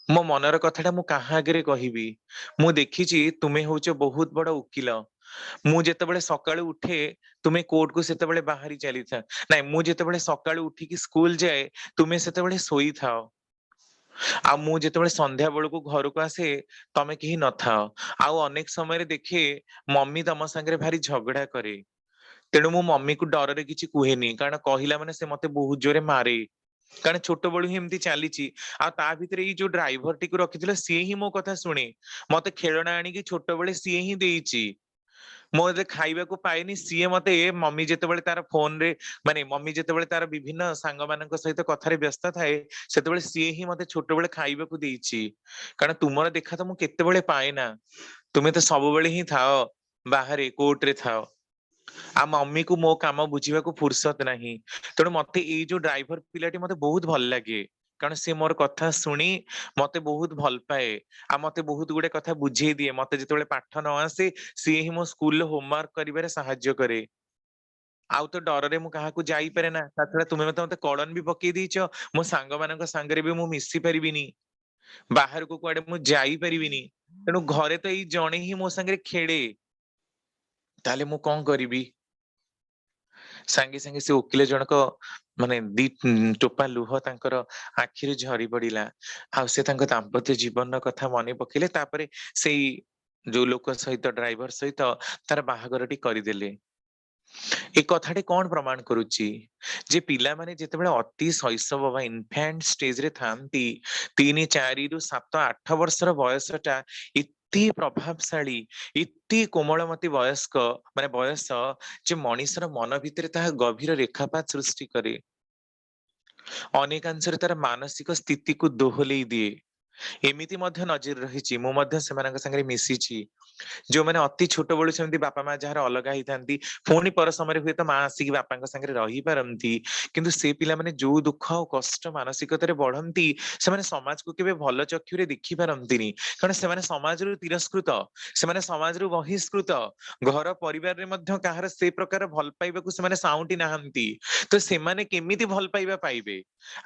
ମୋ ମନର କଥାଟା ମୁଁ କାହା ଆଗରେ କହିବି? ମୁଁ ଦେଖିଛି ତୁମେ ହଉଛ ବହୁତ ବଡ ଓକିଲ। ମୁଁ ଯେତେବେଳେ ସକାଳୁ ଉଠେ ତୁମେ କୋର୍ଟକୁ ସେତେବେଳେ ବାହାରି ଚାଲିଥା। ନାଇଁ, ମୁଁ ଯେତେବେଳେ ସକାଳୁ ଉଠିକି ସ୍କୁଲ ଯାଏ ତୁମେ ସେତେବେଳେ ଶୋଇଥାଅ। ଆଉ ମୁଁ ଯେତେବେଳେ ସନ୍ଧ୍ୟା ବେଳକୁ ଘରକୁ ଆସେ ତମେ କେହି ନଥାଅ। ଆଉ ଅନେକ ସମୟରେ ଦେଖେ ମମି ତମ ସାଙ୍ଗରେ ଭାରି ଝଗଡା କରେ। ତେଣୁ ମୁଁ ମମିକୁ ଡରରେ କିଛି କୁହେନି, କାରଣ କହିଲା ମାନେ ସେ ମତେ ବହୁତ ଜୋରେ ମାରେ। କାରଣ ଛୋଟ ବେଳୁ ହିଁ ଏମିତି ଚାଲିଛି। ଆଉ ତା ଭିତରେ ଏଇ ଯୋଉ ଡ୍ରାଇଭରଟିକୁ ରଖିଥିଲା ସିଏ ହିଁ ମୋ କଥା ଶୁଣେ। ମତେ ଖେଳଣା ଆଣିକି ଛୋଟବେଳେ ସିଏ ହିଁ ଦେଇଛି। ମୁଁ ଯେତେ ଖାଇବାକୁ ପାଏନି ସିଏ ମତେ, ମମି ଯେତେବେଳେ ତାର ଫୋନରେ ମାନେ ମମି ଯେତେବେଳେ ତାର ବିଭିନ୍ନ ସାଙ୍ଗମାନଙ୍କ ସହିତ କଥାରେ ବ୍ୟସ୍ତ ଥାଏ ସେତେବେଳେ ସିଏ ହିଁ ମତେ ଛୋଟବେଳେ ଖାଇବାକୁ ଦେଇଛି। କାରଣ ତୁମର ଦେଖା ତ ମୁଁ କେତେବେଳେ ପାଏନା, ତୁମେ ତ ସବୁବେଳେ ହିଁ ଥାଅ ବାହାରେ କୋର୍ଟରେ ଥାଅ। ଆଉ ମମିକୁ ମୋ କାମ ବୁଝିବାକୁ ଫୁର୍ସତ ନାହିଁ। ତେଣୁ ମତେ ଏଇ ଯୋଉ ଡ୍ରାଇଭର ପିଲାଟି ମତେ ବହୁତ ଭଲ ଲାଗେ, କାରଣ ସେ ମୋର କଥା ଶୁଣି ମତେ ବହୁତ ଭଲ ପାଏ। ଆଉ ମତେ ବହୁତ ଗୁଡେ କଥା ବୁଝେଇ ଦିଏ। ମତେ ଯେତେବେଳେ ପାଠ ନ ଆସେ ସିଏ ହିଁ ମୋ ସ୍କୁଲରେ ହୋମୱାର୍କ କରିବାରେ ସାହାଯ୍ୟ କରେ। ଆଉ ତ ଡରରେ ମୁଁ କାହାକୁ ଯାଇପାରେ ନା। ତା ଛଡା ତୁମେ ମତେ କଳନ ବି ପକେଇ ଦେଇଛ। ମୋ ସାଙ୍ଗମାନଙ୍କ ସାଙ୍ଗରେ ବି ମୁଁ ମିଶି ପାରିବିନି, ବାହାରକୁ କୁଆଡେ ମୁଁ ଯାଇପାରିବିନି। ତେଣୁ ଘରେ ତ ଏଇ ଜଣେ ହିଁ ମୋ ସାଙ୍ଗରେ ଖେଳେ, ତାହେଲେ ମୁଁ କଣ କରିବି? ସାଙ୍ଗେ ସାଙ୍ଗେ ସେ ଓକିଲ ଜଣକ ମାନେ ଟୋପା ଲୁହ ତାଙ୍କର ଆଖିରୁ ଝରି ପଡିଲା। ଆଉ ସେ ତାଙ୍କ ଦାମ୍ପତ୍ୟ ଜୀବନର କଥା ମନେ ପକେଇଲେ। ତାପରେ ସେଇ ଯୋଉ ଲୋକ ସହିତ, ଡ୍ରାଇଭର ସହିତ ତାର ବାହାଘରଟି କରିଦେଲେ। ଏ କଥାଟି କଣ ପ୍ରମାଣ କରୁଛି? ଯେ ପିଲାମାନେ ଯେତେବେଳେ ଅତି ଶୈଶବ ବା ଇନଫାଣ୍ଟ ଷ୍ଟେଜରେ ଥାନ୍ତି, 3, 4 ରୁ 7, 8 ବର୍ଷର ବୟସଟା ଏତେ ପ୍ରଭାବଶାଳୀ, ଏତେ କୋମଳମତି ମାନେ ବୟସ, ଯେ ମଣିଷର ମନ ଭିତରେ ତାହା ଗଭୀର ରେଖାପାତ ସୃଷ୍ଟି କରେ। ଅନେକାଂଶରେ ତାର ମାନସିକ ସ୍ଥିତିକୁ ଦୋହଲେଇ ଦିଏ। ଏମିତି ମଧ୍ୟ ନଜିର ରହିଛି, ମୁଁ ମଧ୍ୟ ସେମାନଙ୍କ ସାଙ୍ଗରେ ମିଶିଛି, ଯୋଉମାନେ ଅତି ଛୋଟ ବେଳୁ ସେମିତି ବାପା ମା ଯାହାର ଅଲଗା ହେଇଥାନ୍ତି, ପୁଣି ପର ସମୟରେ ହୁଏତ ମା ଆସିକି ବାପାଙ୍କ ସାଙ୍ଗରେ ରହିପାରନ୍ତି। କିନ୍ତୁ ସେ ପିଲାମାନେ ଯୋଉ ଦୁଃଖ ଆଉ କଷ୍ଟ ମାନସିକତାରେ ବଢନ୍ତି ସେମାନେ ସମାଜକୁ କେବେ ଭଲ ଚକ୍ଷୁରେ ଦେଖି ପାରନ୍ତିନି। କାରଣ ସେମାନେ ସମାଜରୁ ତିରସ୍କୃତ, ସେମାନେ ସମାଜରୁ ବହିଷ୍କୃତ। ଘର ପରିବାରରେ ମଧ୍ୟ କାହାର ସେ ପ୍ରକାର ଭଲ ପାଇବାକୁ ସେମାନେ ସାଉଁଟି ନାହାନ୍ତି। ତ ସେମାନେ କେମିତି ଭଲ ପାଇବା ପାଇବେ?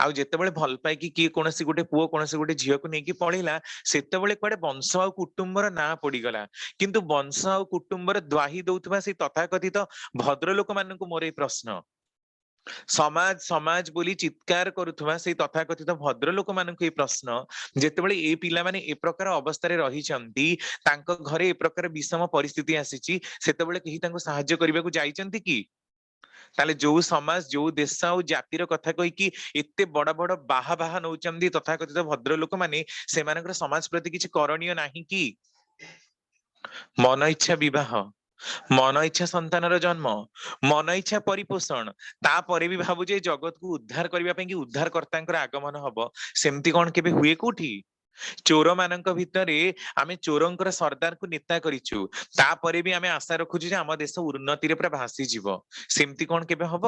ଆଉ ଯେତେବେଳେ ଭଲ ପାଇକି କିଏ କୌଣସି ଗୋଟେ ପୁଅ କୌଣସି ଗୋଟେ ଝିଅକୁ ନେଇକି ପଳେଇଲା, ସେତେବେଳେ କୁଆଡେ ବଂଶ ଆଉ କୁଟୁମ୍ବର ନାଁ ପଡିଗଲା। କିନ୍ତୁ ବଂଶ ଆଉ କୁଟୁମ୍ବର ଦ୍ୱାହି ଦଉଥିବା ସେଇ ତଥାକଥିତ ଭଦ୍ରଲୋକ ମାନଙ୍କୁ ମୋର ଏଇ ପ୍ରଶ୍ନ। ସମାଜ ସମାଜ ବୋଲି ଚିତ୍କାର କରୁଥିବା ସେଇ ତଥାକଥିତ ଭଦ୍ରଲୋକ ମାନଙ୍କୁ ଏଇ ପ୍ରଶ୍ନ, ଯେତେବେଳେ ଏ ପିଲାମାନେ ଏ ପ୍ରକାର ଅବସ୍ଥାରେ ରହିଛନ୍ତି, ତାଙ୍କ ଘରେ ଏ ପ୍ରକାର ବିଷମ ପରିସ୍ଥିତି ଆସିଛି, ସେତେବେଳେ କେହି ତାଙ୍କୁ ସାହାଯ୍ୟ କରିବାକୁ ଯାଇଛନ୍ତି କି? ତାହେଲେ ଯୋଉ ସମାଜ, ଯୋଉ ଦେଶ ଆଉ ଜାତିର କଥା କହିକି ଏତେ ବଡ ବଡ ବାହା ବାହା ନଉଛନ୍ତି ତଥାକଥିତ ଭଦ୍ରଲୋକ ମାନେ, ସେମାନଙ୍କର ସମାଜ ପ୍ରତି କିଛି କରଣୀୟ ନାହିଁ କି? ମନ ଇଚ୍ଛା ବିବାହ, ମନ ଇଚ୍ଛା ସନ୍ତାନର ଜନ୍ମ, ମନ ଇଚ୍ଛା ପରିପୋଷଣ, ତାପରେ ବି ଭାବୁଛେ ଏ ଜଗତକୁ ଉଦ୍ଧାର କରିବା ପାଇଁ କି ଉଦ୍ଧାରକର୍ତ୍ତାଙ୍କର ଆଗମନ ହବ। ସେମିତି କଣ କେବେ ହୁଏ କୋଉଠି? ଚୋର ମାନଙ୍କ ଭିତରେ ଆମେ ଚୋରଙ୍କର ସର୍ଦ୍ଦାରକୁ ନେତା କରିଛୁ, ତାପରେ ବି ଆମେ ଆଶା ରଖୁଛୁ ଯେ ଆମ ଦେଶ ଉନ୍ନତିରେ ପୁରା ଭାସିଯିବ। ସେମିତି କଣ କେବେ ହବ?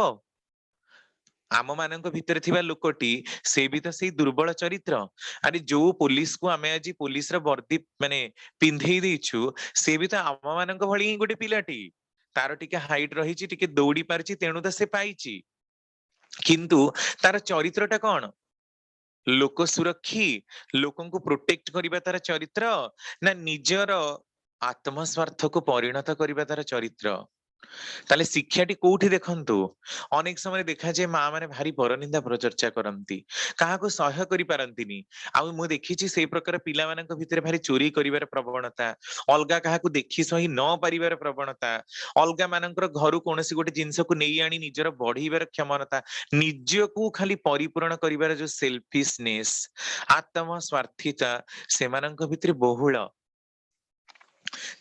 ଆମ ମାନଙ୍କ ଭିତରେ ଥିବା ଲୋକଟି ସେ ବି ତ ସେଇ ଦୁର୍ବଳ ଚରିତ୍ର। ଆରେ ଯୋଉ ପୋଲିସକୁ ଆମେ ଆଜି ପୋଲିସର ବର୍ଦ୍ଦି ମାନେ ପିନ୍ଧେଇ ଦେଇଛୁ, ସେ ବି ତ ଆମ ମାନଙ୍କ ଭଳି ହିଁ ଗୋଟେ ପିଲାଟି। ତାର ଟିକେ ହାଇଟ ରହିଛି, ଟିକେ ଦୌଡି ପାରିଛି, ତେଣୁ ତ ସେ ପାଇଛି। କିନ୍ତୁ ତାର ଚରିତ୍ରଟା କଣ? ଲୋକ ସୁରକ୍ଷୀ, ଲୋକଙ୍କୁ ପ୍ରୋଟେକ୍ଟ କରିବା ତାର ଚରିତ୍ର, ନା ନିଜର ଆତ୍ମସ୍ୱାର୍ଥକୁ ପରିଣତ କରିବା ତାର ଚରିତ୍ର? ताले शिक्षाटी कोउठी देखंतु अनेक समय देखा जे माँ माने भारी परनिंदा प्रचर्चा करंती काहाको सह्य करि पारंतिनी आ मु देखिछि सेई प्रकार पिला मानक भितरे भारी चोरी करिवार प्रवणता अलगा काहाको देखि सही न पारिबार प्रवणता अलगा मानकर घरु कोनोसी गोटे जिंसको नेई आनी निजर बढ़ीबार क्षमता निजको खाली परिपूर्ण करिवार जो सेल्फिशनेस आत्म स्वार्थिता सेमानक भितरे बहुल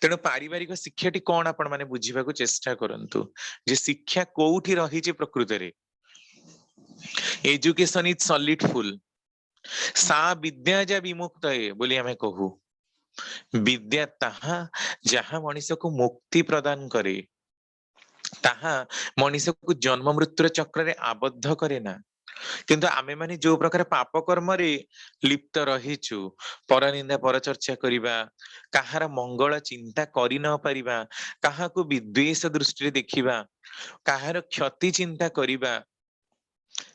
तेणु पारिवारिक शिक्षाटी कौन आपण माने बुझिबाकू चेष्टा करंतु जे शिक्षा कोउठी रहिछि प्रकृତରେ एजुकेशन इज सॉलिड फुल सा विद्या जा विमुक्त है बोली हमें कहू विद्या ताहा जहाँ मनुष्य को मुक्ति प्रदान करे ताहा मनुष्य को जन्म मृत्युर चक्र रे आबद्ध करे ना किंतु आमे माने जो प्रकार पाप कर्म रे लिप्त रहिछु परनिंदा परचर्चा करिबा काहार मंगल चिंता करि न परिबा काहाको विद्वेष दृष्टि रे देखिबा काहार क्षति चिंता करिबा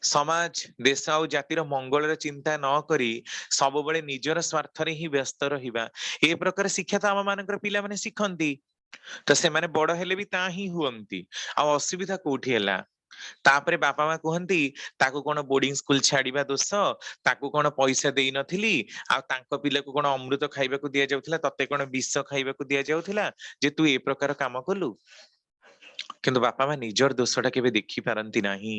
समाज देश और जातिर मंगल चिंता न करी सब बळे निजर स्वार्थ रे ही व्यस्त रहिबा ए प्रकार शिक्षा तो आम मानकर पिला माने शिखंती तो से माने बड़ हेले भी ता ही हुअंती आ असुविधा कोठी हैला तापरे बापा मा कहंती ताको कोन बोर्डिंग स्कूल छाड़िबा दोष ताको कोन पैसा देई नथिली आ तांको पिला को कोन अमृत खाइबाकू दिया जाउथिला तते कोन विष खाइबाकू दिया जाउथिला जे तू ए प्रकार काम कलु किंतु बापा मा निजर दोषटा केबे देखि पारंती नाही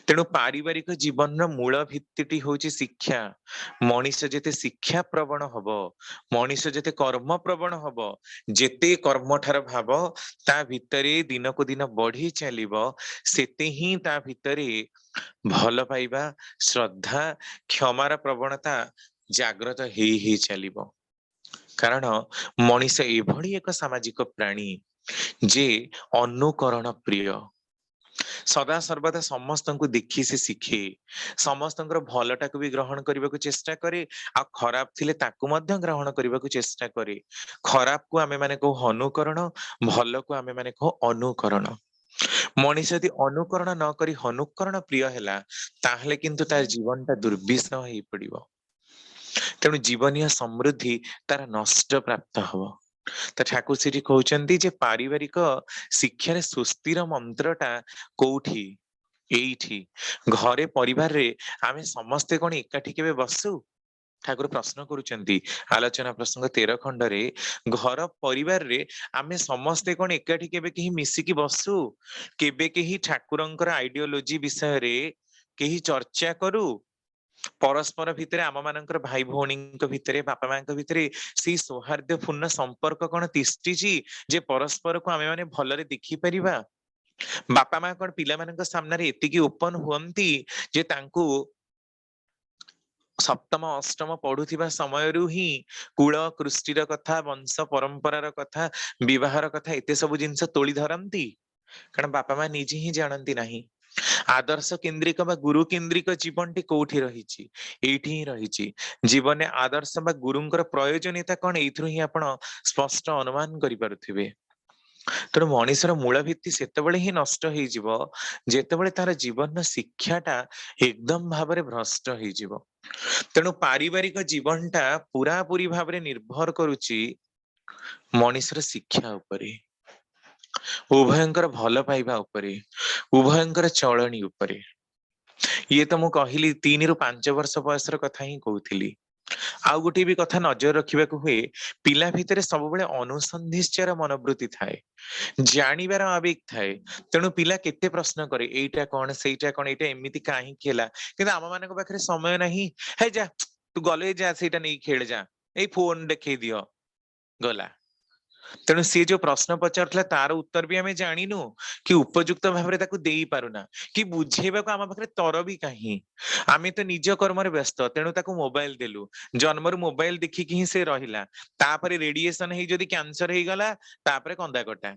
तेणु पारिवारिक जीवन मूल भित्तिटी होची शिक्षा मनीष जेते शिक्षा प्रवण हब मनीष जेते कर्म प्रवण हब जेते कर्म ठार भाव ता भितरे दिन को दिन बढ़ी चलिबो सेते ही ता भितरे भल पाइबा श्रद्धा क्षमार प्रवणता जाग्रत ही चलिबो कारण मनीष एभली एक सामाजिक प्राणी जे अनुकरण प्रिय सदा सर्वदा समस्त को देखी से शिखे समस्त भलटा को भी ग्रहण करने को चेष्टा करे आ खराब थिले ताकू मध्य ग्रहण करने को चेष्टा करे खराब को आमे माने कहू अनुकरण भल को आमे माने कहू अनुकरण मनीष यदि अनुकरण न करी अनुकरण प्रिय हैला ताहले किंतु तार जीवनटा दुर्विषह होई पड़िबो तेणु जीवनीय समृद्धि तार नष्ट प्राप्त हबो तो ठाकुर श्री कहउचंती जे पारिवारिक शिक्षार सुस्थिर मंत्रटा कोउठी एइठी घरे परिवार रे आमे समस्ते कोन एकाठी केबे बसु ठाकुर प्रश्न करूचंती आलोचना प्रसंग 13 खंड रे घर परिवार रे आमे समस्ते कोन एकाठी केबे केही मिसिकी बसु केबे केही ठाकुरंकर आइडियोलॉजी विषय रे केही चर्चा करू परस्पर भितरे आम मानकर भाई भौणी भितरे बापा मां भितरे सी सौहार्द्यपूर्ण संपर्क कौन तिष्टिची जे परस्पर को आमे माने भलरे देखि परिबा बापा मां कौन पिला मानक सामने रे एतिकी ओपन हुअंती जे तांकू सप्तम अष्टम पढ़ुथिबा समयरु ही कुल कृष्टिर कथा वंश परंपरार कथा विवाहर कथा एते सब जिंस तोली धरंती कारण बापा मां निजे ही जानती नहीं आदर्श केन्द्रिक बा गुरु केन्द्रिक जीवनटी कोठी रहिछि एठी ही रहिछि जीवन में आदर्श बा गुरुंकर प्रयोजनीयता कौन एथरु ही आपण स्पष्ट अनुमान करि पारुथिबे तेणु मनीषर मूल भित्ति सेतेबेले ही नष्ट हो जिवो जेतेबेले तार जीवन शिक्षाटा एकदम भाबरे भ्रष्ट हो जिवो तेणु पारिवारिक जीवनटा पूरा पूरी भाबरे निर्भर करूची मनीषर शिक्षा उपरे उभयंकर भल पाइबा उपरे उभयंकर चलनी उपरे ये तो मु कहली 3 ରୁ 5 वर्ष बयसर कथा ही कहूली आउ गोटे भी कथा नजर रखा हुए पिला भितर सब बेले अनुसंधिश्चर मनोवृत्ति थाए जानिबार आवेग थाए तेणु पिला केते प्रश्न करे एइटा कौन सेइटा कौन एइटा एमिति काहे खेला किंतु आम मानक पाखरे समय नहीं हे जा तू गले जा सेइटा नहीं खेल जा ए फोन देखै दियो गला तेणु सी जो प्रश्न पचार तार उत्तर भी आम जानिनु कि उपयुक्त भाव में देई पारुना कि बुझेबा को आम पाखरे तर भी कहीं आमे तो निज कर्म व्यस्त तेणु ताकू मोबाइल देलु जन्मरु मोबाइल देखिकी ही से रहिला तापरे रेडिएशन हे जदि कैंसर हे गला तापरे कंदा कटा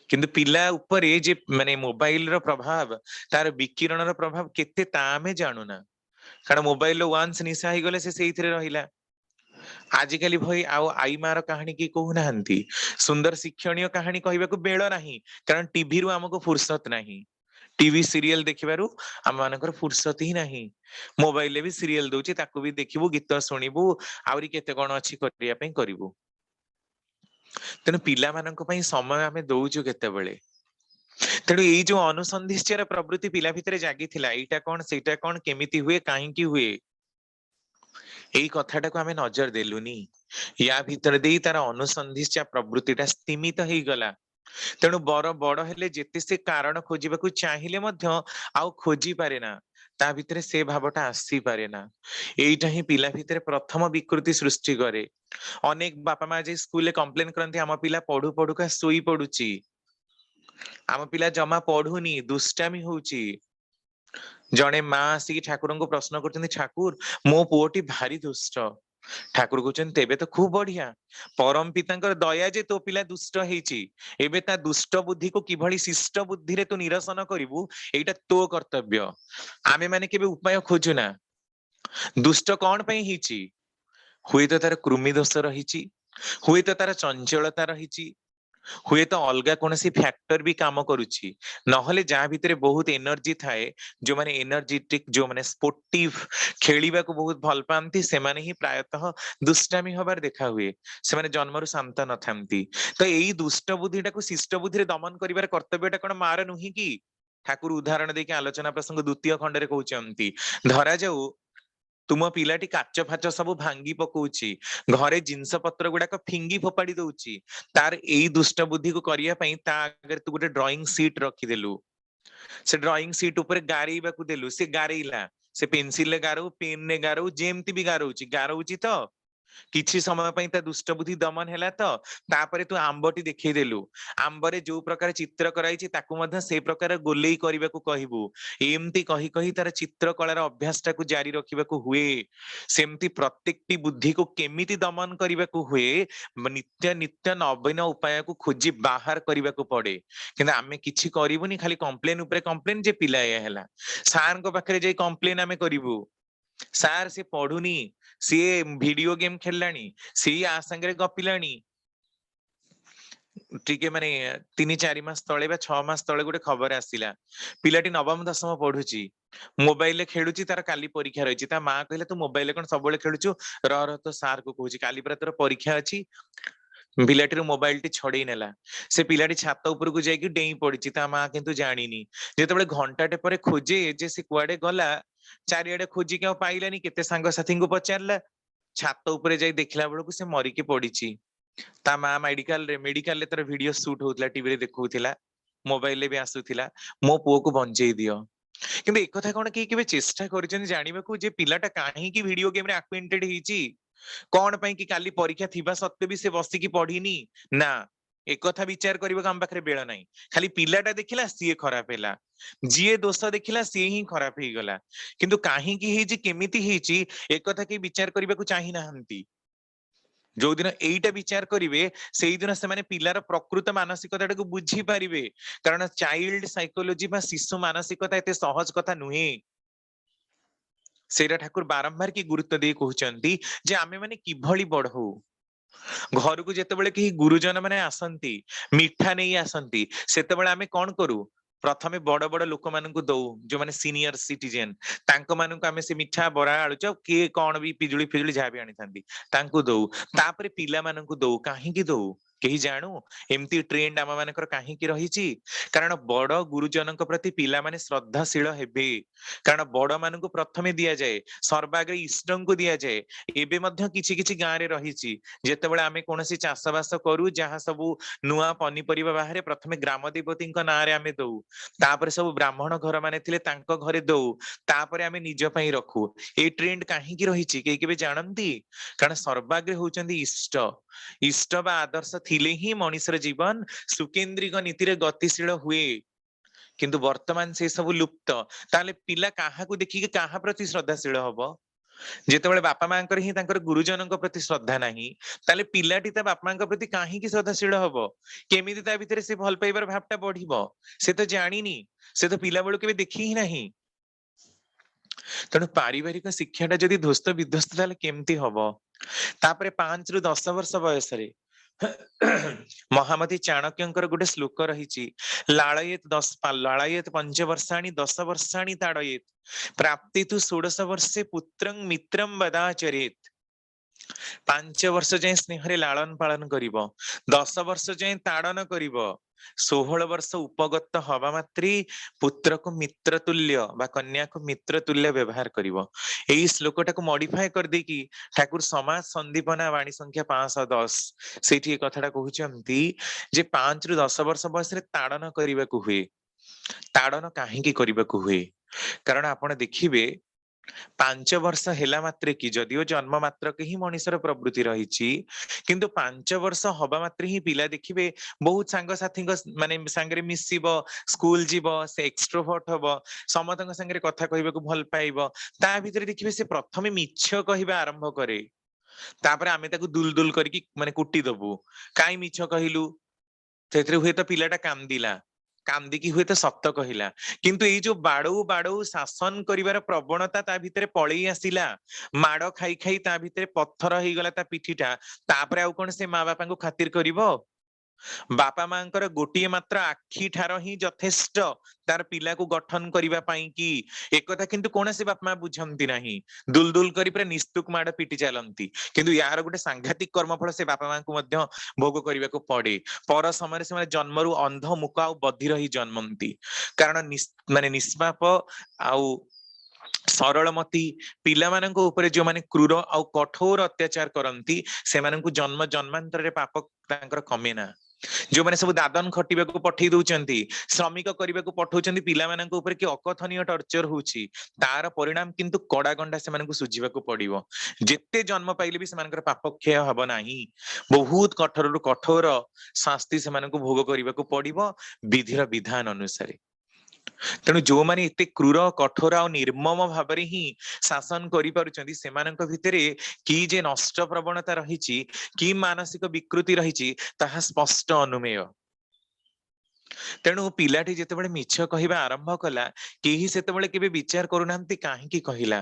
किंतु पिला उपरे जे माने मोबाइल रो प्रभाव तार विकिरण रो प्रभाव केते ता आमे जानुना कारण मोबाइल लो वांस निशा हे गले से सेइथरे रहिला आजिकाली भई आउ आई मार कहानी की कहू नाहंती सुंदर शिक्षणीय कहानी कहबाकू बेଳ ନାହିଁ कारण टीवी रु हमको फुर्सत नहीं टीवी सीरियल देखिबारु हम मानकर फुर्सत ही नहीं मोबाइल भी सीरियल दउची ताकू भी देखिबू गीत सुनिबू आउरी केते कोन अछि करिया पई करिवू ତେଣୁ ପିଲାମାନଙ୍କ ପାଇଁ ସମୟ ଆମେ ଦଉଛୁ କେତେବେଳେ? ତେଣୁ ଏଇ ଯୋଉ ଅନୁସନ୍ଧିତ୍ସର ପ୍ରବୃତ୍ତି ପିଲା ଭିତରେ ଜାଗିଥିଲା, ଏଇଟା କଣ ସେଇଟା କଣ କେମିତି ହୁଏ କାହିଁକି ହୁଏ, ଏଇ କଥାଟାକୁ ଆମେ ନଜର ଦେଲୁନି। ୟା ଭିତରେ ଦେଇ ତାର ଅନୁସନ୍ଧିତ୍ସା ପ୍ରବୃତ୍ତିଟା ସ୍ତିମିତ ହେଇଗଲା। ତେଣୁ ବଡ ହେଲେ ଯେତେ ସେ କାରଣ ଖୋଜିବାକୁ ଚାହିଁଲେ ମଧ୍ୟ ଆଉ ଖୋଜି ପାରେ ନା, ତା ଭିତରେ ସେ ଭାବଟା ଆସିପାରେ ନା। ଏଇଟା ହିଁ ପିଲା ଭିତରେ ପ୍ରଥମ ବିକୃତି ସୃଷ୍ଟି କରେ। ଅନେକ ବାପା ମା ଯେ ସ୍କୁଲରେ କମ୍ପ୍ଲେନ କରନ୍ତି ଆମ ପିଲା ପଢୁ ପଢୁକା ଶୋଇ ପଡୁଛି, ଆମ ପିଲା ଜମା ପଢୁନି, ଦୁଷ୍ଟାମି ହଉଛି। ଜଣେ ମା ଆସିକି ଠାକୁରଙ୍କୁ ପ୍ରଶ୍ନ କରୁଛନ୍ତି, ଠାକୁର ମୋ ପୁଅଟି ଭାରି ଦୁଷ୍ଟ। ଠାକୁର କହୁଛନ୍ତି ତେବେ ତ ଖୁବ ବଢିଆ, ପରମ ପିତାଙ୍କର ଦୟା ଯେ ତୋ ପିଲା ଦୁଷ୍ଟ ହେଇଛି। ଏବେ ତା ଦୁଷ୍ଟ ବୁଦ୍ଧିକୁ କିଭଳି ଶିଷ୍ଟ ବୁଦ୍ଧିରେ ତୁ ନିରସନ କରିବୁ, ଏଇଟା ତୋ କର୍ତ୍ତବ୍ୟ। ଆମେ ମାନେ କେବେ ଉପାୟ ଖୋଜୁନା। ଦୁଷ୍ଟ କଣ ପାଇଁ ହେଇଛି? ହୁଏତ ତାର କୃମି ଦୋଷ ରହିଛି, ହୁଏତ ତାର ଚଞ୍ଚଳତା ରହିଛି, ହୁଏତ ଅଲଗା କୌଣସି ଫ୍ୟାକ୍ଟର ବି କାମ କରୁଛି। ନହେଲେ ଯାହା ଭିତରେ ବହୁତ ଏନର୍ଜି ଥାଏ, ଯୋଉମାନେ ଏନର୍ଜେଟିକ, ଯୋଉମାନେ ସ୍ପୋର୍ଟିଭ, ଖେଳିବାକୁ ବହୁତ ଭଲ ପାଆନ୍ତି, ସେମାନେ ହିଁ ପ୍ରାୟତଃ ଦୁଷ୍ଟାମି ହବାର ଦେଖା ହୁଏ। ସେମାନେ ଜନ୍ମରୁ ଶାନ୍ତ ନଥାନ୍ତି। ତ ଏଇ ଦୁଷ୍ଟ ବୁଦ୍ଧିଟାକୁ ଶିଷ୍ଟ ବୁଦ୍ଧିରେ ଦମନ କରିବାର କର୍ତ୍ତବ୍ୟଟା କଣ ମାର ନୁହେଁ କି? ଠାକୁର ଉଦାହରଣ ଦେଇକି ଆଲୋଚନା ପ୍ରସଙ୍ଗ 2ୟ ଖଣ୍ଡରେ କହୁଛନ୍ତି, ଧରାଯାଉ ତୁମ ପିଲାଟି କାଚ ଫାଚ ସବୁ ଭାଙ୍ଗି ପକଉଛି, ଘରେ ଜିନିଷ ପତ୍ର ଗୁଡାକ ଫିଙ୍ଗି ଫୋପାଡି ଦଉଛି। ତାର ଏଇ ଦୁଷ୍ଟ ବୁଦ୍ଧିକୁ କରିବା ପାଇଁ ତା ଆଗରେ ତୁ ଗୋଟେ ଡ୍ରଇଂ ସିଟ୍ ରଖିଦେଲୁ, ସେ ଡ୍ରଇଂ ସିଟ୍ ଉପରେ ଗାରେଇବାକୁ ଦେଲୁ, ସେ ଗାରେଇଲା। ସେ ପେନସିଲରେ ଗାରଉ, ପେନରେ ଗାରଉ, ଯେମିତି ବି ଗାରଉଛି, ଗାରଉଛି ତ କିଛି ସମୟ ପାଇଁ ତା ଦୁଷ୍ଟ ବୁଦ୍ଧି ଦମନ ହେଲା ତ। ତାପରେ ତୁ ଆମ୍ବଟି ଦେଖେଇଦେଲୁ, ଆମ୍ବରେ ଯୋଉ ପ୍ରକାର ଚିତ୍ର କରାଯାଇଛି ତାକୁ ମଧ୍ୟ ସେଇ ପ୍ରକାର ଗୋଲେଇ କରିବାକୁ କହିବୁ। ଏମିତି କହି କହି ତାର ଚିତ୍ର କଳାର ଅଭ୍ୟାସଟାକୁ ଜାରି ରଖିବାକୁ ହୁଏ। ସେମିତି ପ୍ରତ୍ୟେକଟି ବୁଦ୍ଧିକୁ କେମିତି ଦମନ କରିବାକୁ ହୁଏ, ନିତ୍ୟ ନିତ୍ୟ ନବୀନ ଉପାୟକୁ ଖୋଜି ବାହାର କରିବାକୁ ପଡେ। କିନ୍ତୁ ଆମେ କିଛି କରିବୁନି, ଖାଲି କମ୍ପ୍ଲେନ ଉପରେ କମ୍ପ୍ଲେନ ଯେ ପିଲା ଏଇଆ ହେଲା। ସାରଙ୍କ ପାଖରେ ଯାଇ କମ୍ପ୍ଲେନ ଆମେ କରିବୁ, ସାର୍ ସେ ପଢୁନି, ସିଏ ଭିଡିଓ ଗେମ୍ ଖେଳିଲାଣି, ସିଏ ଆ ସାଙ୍ଗରେ ଗପିଲାଣି। ଟିକେ ମାନେ 3-4 ମାସ ତଳେ ବା 6 ମାସ ତଳେ ଗୋଟେ ଖବର ଆସିଲା, ପିଲାଟି ନବମ ଦଶମ ପଢୁଛି, ମୋବାଇଲରେ ଖେଳୁଛି, ତାର କାଲି ପରୀକ୍ଷା ରହିଛି। ତା ମା କହିଲେ ତୁ ମୋବାଇଲରେ କଣ ସବୁବେଳେ ଖେଳୁଛୁ, ରହ ତ ସାର୍ କୁ କହୁଛି, କାଲି ପରା ତୋର ପରୀକ୍ଷା ଅଛି। ପିଲାଟିର ମୋବାଇଲଟି ଛଡେଇ ନେଲା। ସେ ପିଲାଟି ଛାତ ଉପରକୁ ଯାଇକି ଡେଇଁ ପଡିଛି, ତା ମା କିନ୍ତୁ ଜାଣିନି। ଯେତେବେଳେ ଘଣ୍ଟାଟେ ପରେ ଖୋଜେ ଯେ ସେ କୁଆଡେ ଗଲା, ଚାରିଆଡେ ଖୋଜିକି ଆଉ ପାଇଲାନି, କେତେ ସାଙ୍ଗସାଥୀଙ୍କୁ ପଚାରିଲା, ଛାତ ଉପରେ ଯାଇ ଦେଖିଲା ବେଳକୁ ସେ ମରିକି ପଡିଛି। ତା ମା ମେଡିକାଲରେ ତାର ଭିଡିଓ ସୁଟ ହଉଥିଲା, ଟିଭିରେ ଦେଖଉଥିଲା, ମୋବାଇଲରେ ବି ଆସୁଥିଲା, ମୋ ପୁଅକୁ ବଞ୍ଚେଇ ଦିଅ। କିନ୍ତୁ ଏକଥା କଣ କେହି କେବେ ଚେଷ୍ଟା କରିଛନ୍ତି ଜାଣିବାକୁ ଯେ ପିଲାଟା କାହିଁକି ଭିଡିଓ ଗେମରେ ଆକ୍ୱେଣ୍ଟେଡ ହେଇଛି? କଣ ପାଇଁ କି କାଲି ପରୀକ୍ଷା ଥିବା ସତ୍ତ୍ୱେ ବି ସେ ବସିକି ପଢିନି? ନା, ଏକଥା ବିଚାର କରିବାକୁ ଆମ ପାଖରେ ବେଳ ନାହିଁ। ଖାଲି ପିଲାଟା ଦେଖିଲା ସିଏ ଖରାପ ହେଲା, ଯିଏ ଦୋଷ ଦେଖିଲା ସିଏ ହିଁ ଖରାପ ହେଇଗଲା। କିନ୍ତୁ କାହିଁକି ହେଇଛି, କେମିତି ହେଇଛି, ଏକଥା କେହି ବିଚାର କରିବାକୁ ଚାହିଁ ନାହାନ୍ତି। ଯୋଉଦିନ ଏଇଟା ବିଚାର କରିବେ, ସେଇଦିନ ସେମାନେ ପିଲାର ପ୍ରକୃତ ମାନସିକତାଟାକୁ ବୁଝିପାରିବେ। କାରଣ ଚାଇଲ୍ଡ ସାଇକୋଲୋଜି ବା ଶିଶୁ ମାନସିକତା ଏତେ ସହଜ କଥା ନୁହେଁ। ସେଇଟା ଠାକୁର ବାରମ୍ବାର କି ଗୁରୁତ୍ୱ ଦେଇ କହୁଛନ୍ତି ଯେ ଆମେ ମାନେ କିଭଳି ବଢଉ। ଘରକୁ ଯେତେବେଳେ କେହି ଗୁରୁଜନ ମାନେ ଆସନ୍ତି, ମିଠା ନେଇ ଆସନ୍ତି, ସେତେବେଳେ ଆମେ କଣ କରୁ? ପ୍ରଥମେ ବଡ ବଡ ଲୋକମାନଙ୍କୁ ଦଉ, ଯୋଉମାନେ ସିନିୟର ସିଟିଜେନ, ତାଙ୍କ ମାନଙ୍କୁ ଆମେ ସେ ମିଠା, ବରା, ଆଳୁଚପ, କିଏ କଣ ବି ପିଜୁଳି ଫିଜୁଳି ଯାହା ବି ଆଣିଥାନ୍ତି ତାଙ୍କୁ ଦଉ। ତାପରେ ପିଲାମାନଙ୍କୁ ଦଉ। କାହିଁକି ଦଉ କେହି ଜାଣୁ? ଏମିତି ଟ୍ରେଣ୍ଡ ଆମ ମାନଙ୍କର କାହିଁକି ରହିଛି? କାରଣ ବଡ ଗୁରୁଜନଙ୍କ ପ୍ରତି ପିଲାମାନେ ଶ୍ରଦ୍ଧାଶୀଳ ହେବେ। କାରଣ ବଡ ମାନଙ୍କୁ ପ୍ରଥମେ ଦିଆଯାଏ, ସର୍ବାଗ୍ରେ ଇଷ୍ଟଙ୍କୁ ଦିଆଯାଏ। ଏବେ ମଧ୍ୟ କିଛି କିଛି ଗାଁରେ ରହିଛି, ଯେତେବେଳେ ଆମେ କୌଣସି ଚାଷ ବାସ କରୁ, ଯାହା ସବୁ ନୂଆ ପନିପରିବା ବାହାରେ, ପ୍ରଥମେ ଗ୍ରାମ ଦେବତୀଙ୍କ ନାଁରେ ଆମେ ଦଉ, ତାପରେ ସବୁ ବ୍ରାହ୍ମଣ ଘର ମାନେ ଥିଲେ ତାଙ୍କ ଘରେ ଦଉ, ତାପରେ ଆମେ ନିଜ ପାଇଁ ରଖୁ। ଏଇ ଟ୍ରେଣ୍ଡ କାହିଁକି ରହିଛି କେହି କେବେ ଜାଣନ୍ତି? କାରଣ ସର୍ବାଗ୍ରେ ହଉଛନ୍ତି ଇଷ୍ଟ। ଇଷ୍ଟ ବା ଆଦର୍ଶ ଥିଲେ ହିଁ ମଣିଷର ଜୀବନ ସୁକେନ୍ଦ୍ରିକ ନୀତିରେ ଗତିଶୀଳ ହୁଏ। କିନ୍ତୁ ବର୍ତ୍ତମାନ ସେ ସବୁ ଲୁପ୍ତ। ତାହେଲେ ପିଲା କାହାକୁ ଦେଖିକି କାହା ପ୍ରତି ଶ୍ରଦ୍ଧାଶୀଳ ହବ? ଯେତେବେଳେ ବାପା ମାଙ୍କର ହିଁ ତାଙ୍କର ଗୁରୁଜନଙ୍କ ପ୍ରତି ଶ୍ରଦ୍ଧା ନାହିଁ, ତାହେଲେ ପିଲାଟି ତା ବାପା ମାଙ୍କ ପ୍ରତି କାହିଁକି ଶ୍ରଦ୍ଧାଶୀଳ ହବ? କେମିତି ତା ଭିତରେ ସେ ଭଲ ପାଇବାର ଭାବଟା ବଢିବ? ସେ ତ ଜାଣିନି, ସେ ତ ପିଲା ବେଳୁ କେବେ ଦେଖି ହିଁ ନାହିଁ। ତେଣୁ ପାରିବାରିକ ଶିକ୍ଷାଟା ଯଦି ଧ୍ୱସ୍ତ ବିଧ୍ୱସ୍ତ, ତାହେଲେ କେମିତି ହବ? ତାପରେ 5 ରୁ 10 ବର୍ଷ ବୟସରେ ମହାମତି ଚାଣକ୍ୟଙ୍କର ଗୋଟେ ଶ୍ଲୋକ ରହିଛି, ଲାଳୟେତ 5 ବର୍ଷାଣି 10 ବର୍ଷାଣି ତାଡୟେତ ପ୍ରାପ୍ତି ତୁ 16 ବର୍ଷେ ପୁତ୍ରଂ ମିତ୍ରଂ ବଦାଚରେତ। ପାଞ୍ଚ ବର୍ଷ ଯାଏଁ ସ୍ନେହରେ ଲାଳନ ପାଳନ କରିବ, 10 ବର୍ଷ ଯାଏଁ ତାଡନ କରିବ, 16 ବର୍ଷ ଉପଗତ ହବା ମାତ୍ରେ ପୁତ୍ରକୁ ମିତ୍ର ତୁଲ୍ୟ ବା କନ୍ୟାକୁ ମିତ୍ର ତୁଲ୍ୟ ବ୍ୟବହାର କରିବ। ଏଇ ଶ୍ଲୋକଟାକୁ ମଡିଫାଏ କରିଦେଇକି ଠାକୁର ସମାଜ ସନ୍ଦୀପନା ବାଣୀ ସଂଖ୍ୟା 510 ସେଇଠି ଏ କଥାଟା କହୁଛନ୍ତି ଯେ 5 ରୁ 10 ବର୍ଷ ବୟସରେ ତାଡନ କରିବାକୁ ହୁଏ। ତାଡନ କାହିଁକି କରିବାକୁ ହୁଏ? କାରଣ ଆପଣ ଦେଖିବେ 5 ବର୍ଷ ହେଲା ମାତ୍ରେ କି ଯଦିଓ ଜନ୍ମ ମାତ୍ରକେ ହିଁ ମଣିଷର ପ୍ରବୃତ୍ତି ରହିଛି, କିନ୍ତୁ 5 ବର୍ଷ ହବା ମାତ୍ରେ ହିଁ ପିଲା ଦେଖିବେ ବହୁତ ସାଙ୍ଗସାଥୀଙ୍କ ମାନେ ସାଙ୍ଗରେ ମିଶିବ, ସ୍କୁଲ ଯିବ, ସେ ଏକ୍ସଟ୍ରୋଭର୍ଟ ହବ, ସମସ୍ତଙ୍କ ସାଙ୍ଗରେ କଥା କହିବାକୁ ଭଲ ପାଇବ। ତା ଭିତରେ ଦେଖିବେ ସେ ପ୍ରଥମେ ମିଛ କହିବା ଆରମ୍ଭ କରେ, ତାପରେ ଆମେ ତାକୁ ଦୁଲ ଦୁଲ କରିକି ମାନେ କୁଟି ଦବୁ, କାହିଁ ମିଛ କହିଲୁ, ସେଥିରେ ହୁଏତ ପିଲାଟା କାନ୍ଦିଲା, କାନ୍ଦିକି ହୁଏତ ସତ କହିଲା, କିନ୍ତୁ ଏଇ ଯୋଉ ବାଡଉ ବାଡଉ ଶାସନ କରିବାର ପ୍ରବଣତା ତା ଭିତରେ ପଳେଇ ଆସିଲା, ମାଡ ଖାଇ ଖାଇ ତା ଭିତରେ ପଥର ହେଇଗଲା ତା ପିଠିଟା, ତାପରେ ଆଉ କଣ ସେ ମା ବାପାଙ୍କୁ ଖାତିର କରିବ? ବାପା ମାଙ୍କର ଗୋଟିଏ ମାତ୍ର ଆଖି ଠାର ହିଁ ଯଥେଷ୍ଟ ତାର ପିଲାକୁ ଗଠନ କରିବା ପାଇଁ କି, ଏକଥା କିନ୍ତୁ କୌଣସି ବାପା ମା ବୁଝନ୍ତି ନାହିଁ, ଦୁଲ କରି ପୁରା ନିସ୍ତୁକ ମାଡ ପିଟି ଚାଲନ୍ତି, କିନ୍ତୁ ୟାର ଗୋଟେ ସାଂଘାତିକ କର୍ମଫଳ ସେ ବାପା ମାଙ୍କୁ ମଧ୍ୟ ଭୋଗ କରିବାକୁ ପଡେ। ପର ସମୟରେ ସେମାନେ ଜନ୍ମରୁ ଅନ୍ଧ, ମୁକ ଆଉ ବଧିର ହିଁ ଜନ୍ମନ୍ତି, କାରଣ ମାନେ ନିଷ୍ପାପ ଆଉ ସରଳମତି ପିଲାମାନଙ୍କ ଉପରେ ଯୋଉମାନେ କ୍ରୂର ଆଉ କଠୋର ଅତ୍ୟାଚାର କରନ୍ତି, ସେମାନଙ୍କୁ ଜନ୍ମ ଜନ୍ମାନ୍ତରରେ ପାପ ତାଙ୍କର କମେ ନା। ଯୋଉମାନେ ସବୁ ଦାଦନ ଖଟିବାକୁ ପଠେଇ ଦଉଛନ୍ତି, ଶ୍ରମିକ କରିବାକୁ ପଠଉଛନ୍ତି ପିଲାମାନଙ୍କ ଉପରେ କି ଅକଥନୀୟ ଟର୍ଚର ହଉଛି, ତାର ପରିଣାମ କିନ୍ତୁ କଡାଗଣ୍ଡା ସେମାନଙ୍କୁ ସୁଝିବାକୁ ପଡିବ। ଯେତେ ଜନ୍ମ ପାଇଲେ ବି ସେମାନଙ୍କର ପାପ କ୍ଷୟ ହବ ନାହିଁ, ବହୁତ କଠୋରରୁ କଠୋର ଶାସ୍ତି ସେମାନଙ୍କୁ ଭୋଗ କରିବାକୁ ପଡିବ ବିଧିର ବିଧାନ ଅନୁସାରେ। ତେଣୁ ଯୋଉମାନେ ଏତେ କ୍ରୂର, କଠୋର ଆଉ ନିର୍ମମ ଭାବରେ ହିଁ ଶାସନ କରିପାରୁଛନ୍ତି, ସେମାନଙ୍କ ଭିତରେ କି ଯେ ନଷ୍ଟ ପ୍ରବଣତା ରହିଛି, କି ମାନସିକ ବିକୃତି ରହିଛି, ତାହା ସ୍ପଷ୍ଟ ଅନୁମେୟ। ତେଣୁ ପିଲାଟି ଯେତେବେଳେ ମିଛ କହିବା ଆରମ୍ଭ କଲା, କେହି ସେତେବେଳେ କେବେ ବିଚାର କରୁନାହାନ୍ତି କାହିଁକି କହିଲା,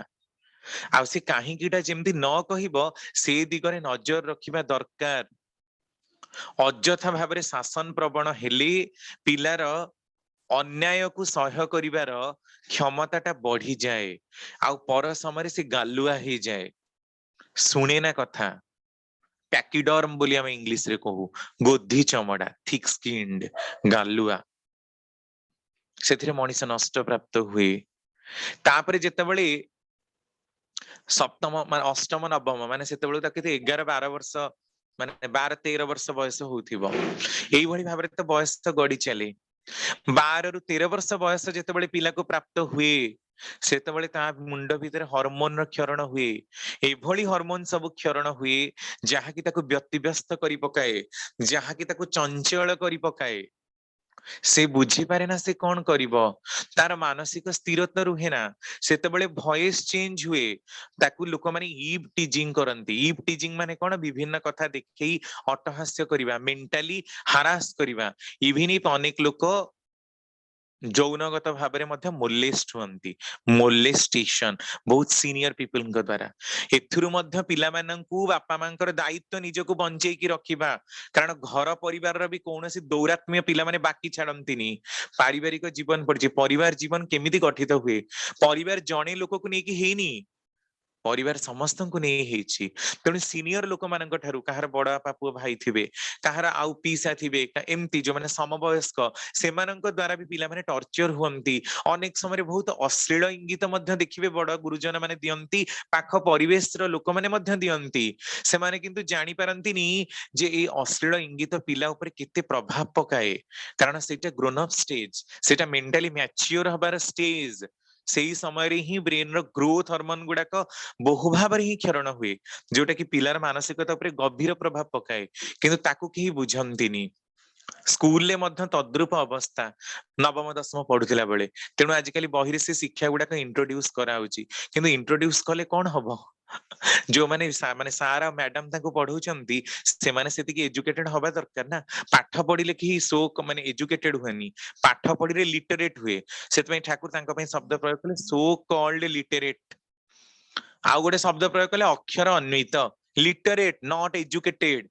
ଆଉ ସେ କାହିଁକିଟା ଯେମିତି ନ କହିବ ସେ ଦିଗରେ ନଜର ରଖିବା ଦରକାର। ଅଯଥା ଭାବରେ ଶାସନ ପ୍ରବଣ ହେଲେ ପିଲାର ଅନ୍ୟାୟକୁ ସହ୍ୟ କରିବାର କ୍ଷମତାଟା ବଢିଯାଏ, ଆଉ ପର ସମୟରେ ସେ ଗାଲୁଆ ହେଇଯାଏ, ଶୁଣେ ନା କଥା, ପ୍ୟାକିଡର୍ମ ବୋଲି ଆମେ ଇଂଲିଶରେ କହୁ, ଗୋଧି ଚମଡା, ଥିକ୍ ସ୍କିନ୍ଡ, ଗାଲୁଆ, ସେଥିରେ ମଣିଷ ନଷ୍ଟ ପ୍ରାପ୍ତ ହୁଏ। ତାପରେ ଯେତେବେଳେ ସପ୍ତମ ମାନେ ଅଷ୍ଟମ ନବମ ମାନେ ସେତେବେଳେ ତାକୁ କେତେ 11-12 ବର୍ଷ, ମାନେ 12-13 ବର୍ଷ ବୟସ ହଉଥିବ, ଏଇଭଳି ଭାବରେ ତ ବୟସ ଗଡି ଚାଲେ। 12 ରୁ 13 ବର୍ଷ ବୟସ ଯେତେବେଳେ ପିଲାକୁ ପ୍ରାପ୍ତ ହୁଏ, ସେତେବେଳେ ତା ମୁଣ୍ଡ ଭିତରେ ହରମୋନର କ୍ଷରଣ ହୁଏ। ଏଭଳି ହରମୋନ ସବୁ କ୍ଷରଣ ହୁଏ ଯାହାକି ତାକୁ ବ୍ୟତିବ୍ୟସ୍ତ କରି ପକାଏ, ଯାହାକି ତାକୁ ଚଞ୍ଚଳ କରି ପକାଏ। ସେ ବୁଝିପାରେ ନା ସେ କଣ କରିବ, ତାର ମାନସିକ ସ୍ଥିରତା ରୁହେ ନା, ସେତେବେଳେ ଭଏସ ଚେଞ୍ଜ ହୁଏ, ତାକୁ ଲୋକମାନେ ଇଭ୍ ଟିଜିଂ କରନ୍ତି। ଇଭ୍ ଟିଜିଂ ମାନେ କଣ? ବିଭିନ୍ନ କଥା ଦେଖେଇ ଅଟ୍ଟହାସ୍ୟ କରିବା, ମେଣ୍ଟାଲି ହାରାସ କରିବା। ଇଭିନ୍ ଇଫ୍ ଅନେକ ଲୋକ ଯୌନଗତ ଭାବରେ ମଧ୍ୟ ମୋଲେଷ୍ଟ ହୁଅନ୍ତି, ମୋଲେଷ୍ଟେସନ ବହୁତ ସିନିୟର ପିପୁଲଙ୍କ ଦ୍ଵାରା। ଏଥିରୁ ମଧ୍ୟ ପିଲାମାନଙ୍କୁ ବାପା ମାଙ୍କର ଦାୟିତ୍ୱ ନିଜକୁ ବଞ୍ଚେଇକି ରଖିବା, କାରଣ ଘର ପରିବାରର ବି କୌଣସି ଦୌରାତ୍ମ୍ୟ ପିଲାମାନେ ବାକି ଛାଡନ୍ତିନି। ପାରିବାରିକ ଜୀବନ ପଡିଛି, ପରିବାର ଜୀବନ କେମିତି ଗଠିତ ହୁଏ, ପରିବାର ଜଣେ ଲୋକକୁ ନେଇକି ହେଇନି, ପରିବାର ସମସ୍ତଙ୍କୁ ନେଇ ହେଇଛି। ତେଣୁ ସିନିୟର ଲୋକମାନଙ୍କ ଠାରୁ, କାହାର ବଡ ବାପା ପୁଅ ଭାଇ ଥିବେ, କାହାର ଆଉ ପିସା ଥିବେ, ଏମିତି ଯୋଉମାନେ ସମବୟସ୍କ, ସେମାନଙ୍କ ଦ୍ଵାରା ବି ପିଲାମାନେ ଟର୍ଚର ହୁଅନ୍ତି। ଅନେକ ସମୟରେ ବହୁତ ଅଶ୍ଳୀଳ ଇଙ୍ଗିତ ମଧ୍ୟ ଦେଖିବେ ବଡ ଗୁରୁଜନ ମାନେ ଦିଅନ୍ତି, ପାଖ ପରିବେଶର ଲୋକମାନେ ମଧ୍ୟ ଦିଅନ୍ତି। ସେମାନେ କିନ୍ତୁ ଜାଣିପାରନ୍ତିନି ଯେ ଏଇ ଅଶ୍ଳୀଳ ଇଙ୍ଗିତ ପିଲା ଉପରେ କେତେ ପ୍ରଭାବ ପକାଏ, କାରଣ ସେଇଟା ଗ୍ରୋନ୍ ଅପ୍ ଷ୍ଟେଜ, ସେଇଟା ମେଣ୍ଟାଲି ମ୍ୟାଚିଓର ହବାର ଷ୍ଟେଜ। ସେଇ ସମୟରେ ହିଁ ବ୍ରେନର ଗ୍ରୋଥ ହରମୋନ ଗୁଡାକ ବହୁ ଭାବରେ ହିଁ କ୍ଷରଣ ହୁଏ, ଯୋଉଟା କି ପିଲାର ମାନସିକତା ଉପରେ ଗଭୀର ପ୍ରଭାବ ପକାଏ, କିନ୍ତୁ ତାକୁ କେହି ବୁଝନ୍ତିନି। ସ୍କୁଲରେ ମଧ୍ୟ ତଦ୍ରୁପ ଅବସ୍ଥା, ନବମ ଦଶମ ପଢୁଥିଲା ବେଳେ। ତେଣୁ ଆଜିକାଲି ବହିରେ ସେ ଶିକ୍ଷା ଗୁଡାକ ଇଣ୍ଟ୍ରୋଡ୍ୟୁସ କରାହଉଛି, କିନ୍ତୁ ଇଣ୍ଟ୍ରୋଡ୍ୟୁସ କଲେ କଣ ହବ? ଯୋଉମାନେ ମାନେ ସାର୍ ଆଉ ମ୍ୟାଡାମ ତାଙ୍କୁ ପଢଉଛନ୍ତି, ସେମାନେ ସେତିକି ଏଜୁକେଟେଡ ହବା ଦରକାର ନା। ପାଠ ପଢିଲେ କେହି ମାନେ ଏଜୁକେଟେଡ ହୁଏନି, ପାଠ ପଢିଲେ ଲିଟରେଟ ହୁଏ। ସେଥିପାଇଁ ଠାକୁର ତାଙ୍କ ପାଇଁ ଶବ୍ଦ ପ୍ରୟୋଗ କଲେ ସୋ କଲ୍ଡ ଲିଟରେଟ। ଆଉ ଗୋଟେ ଶବ୍ଦ ପ୍ରୟୋଗ କଲେ ଅକ୍ଷର ଅନ୍ୱିତ, ଲିଟରେଟ ନଟ ଏଜୁକେଟେଡ।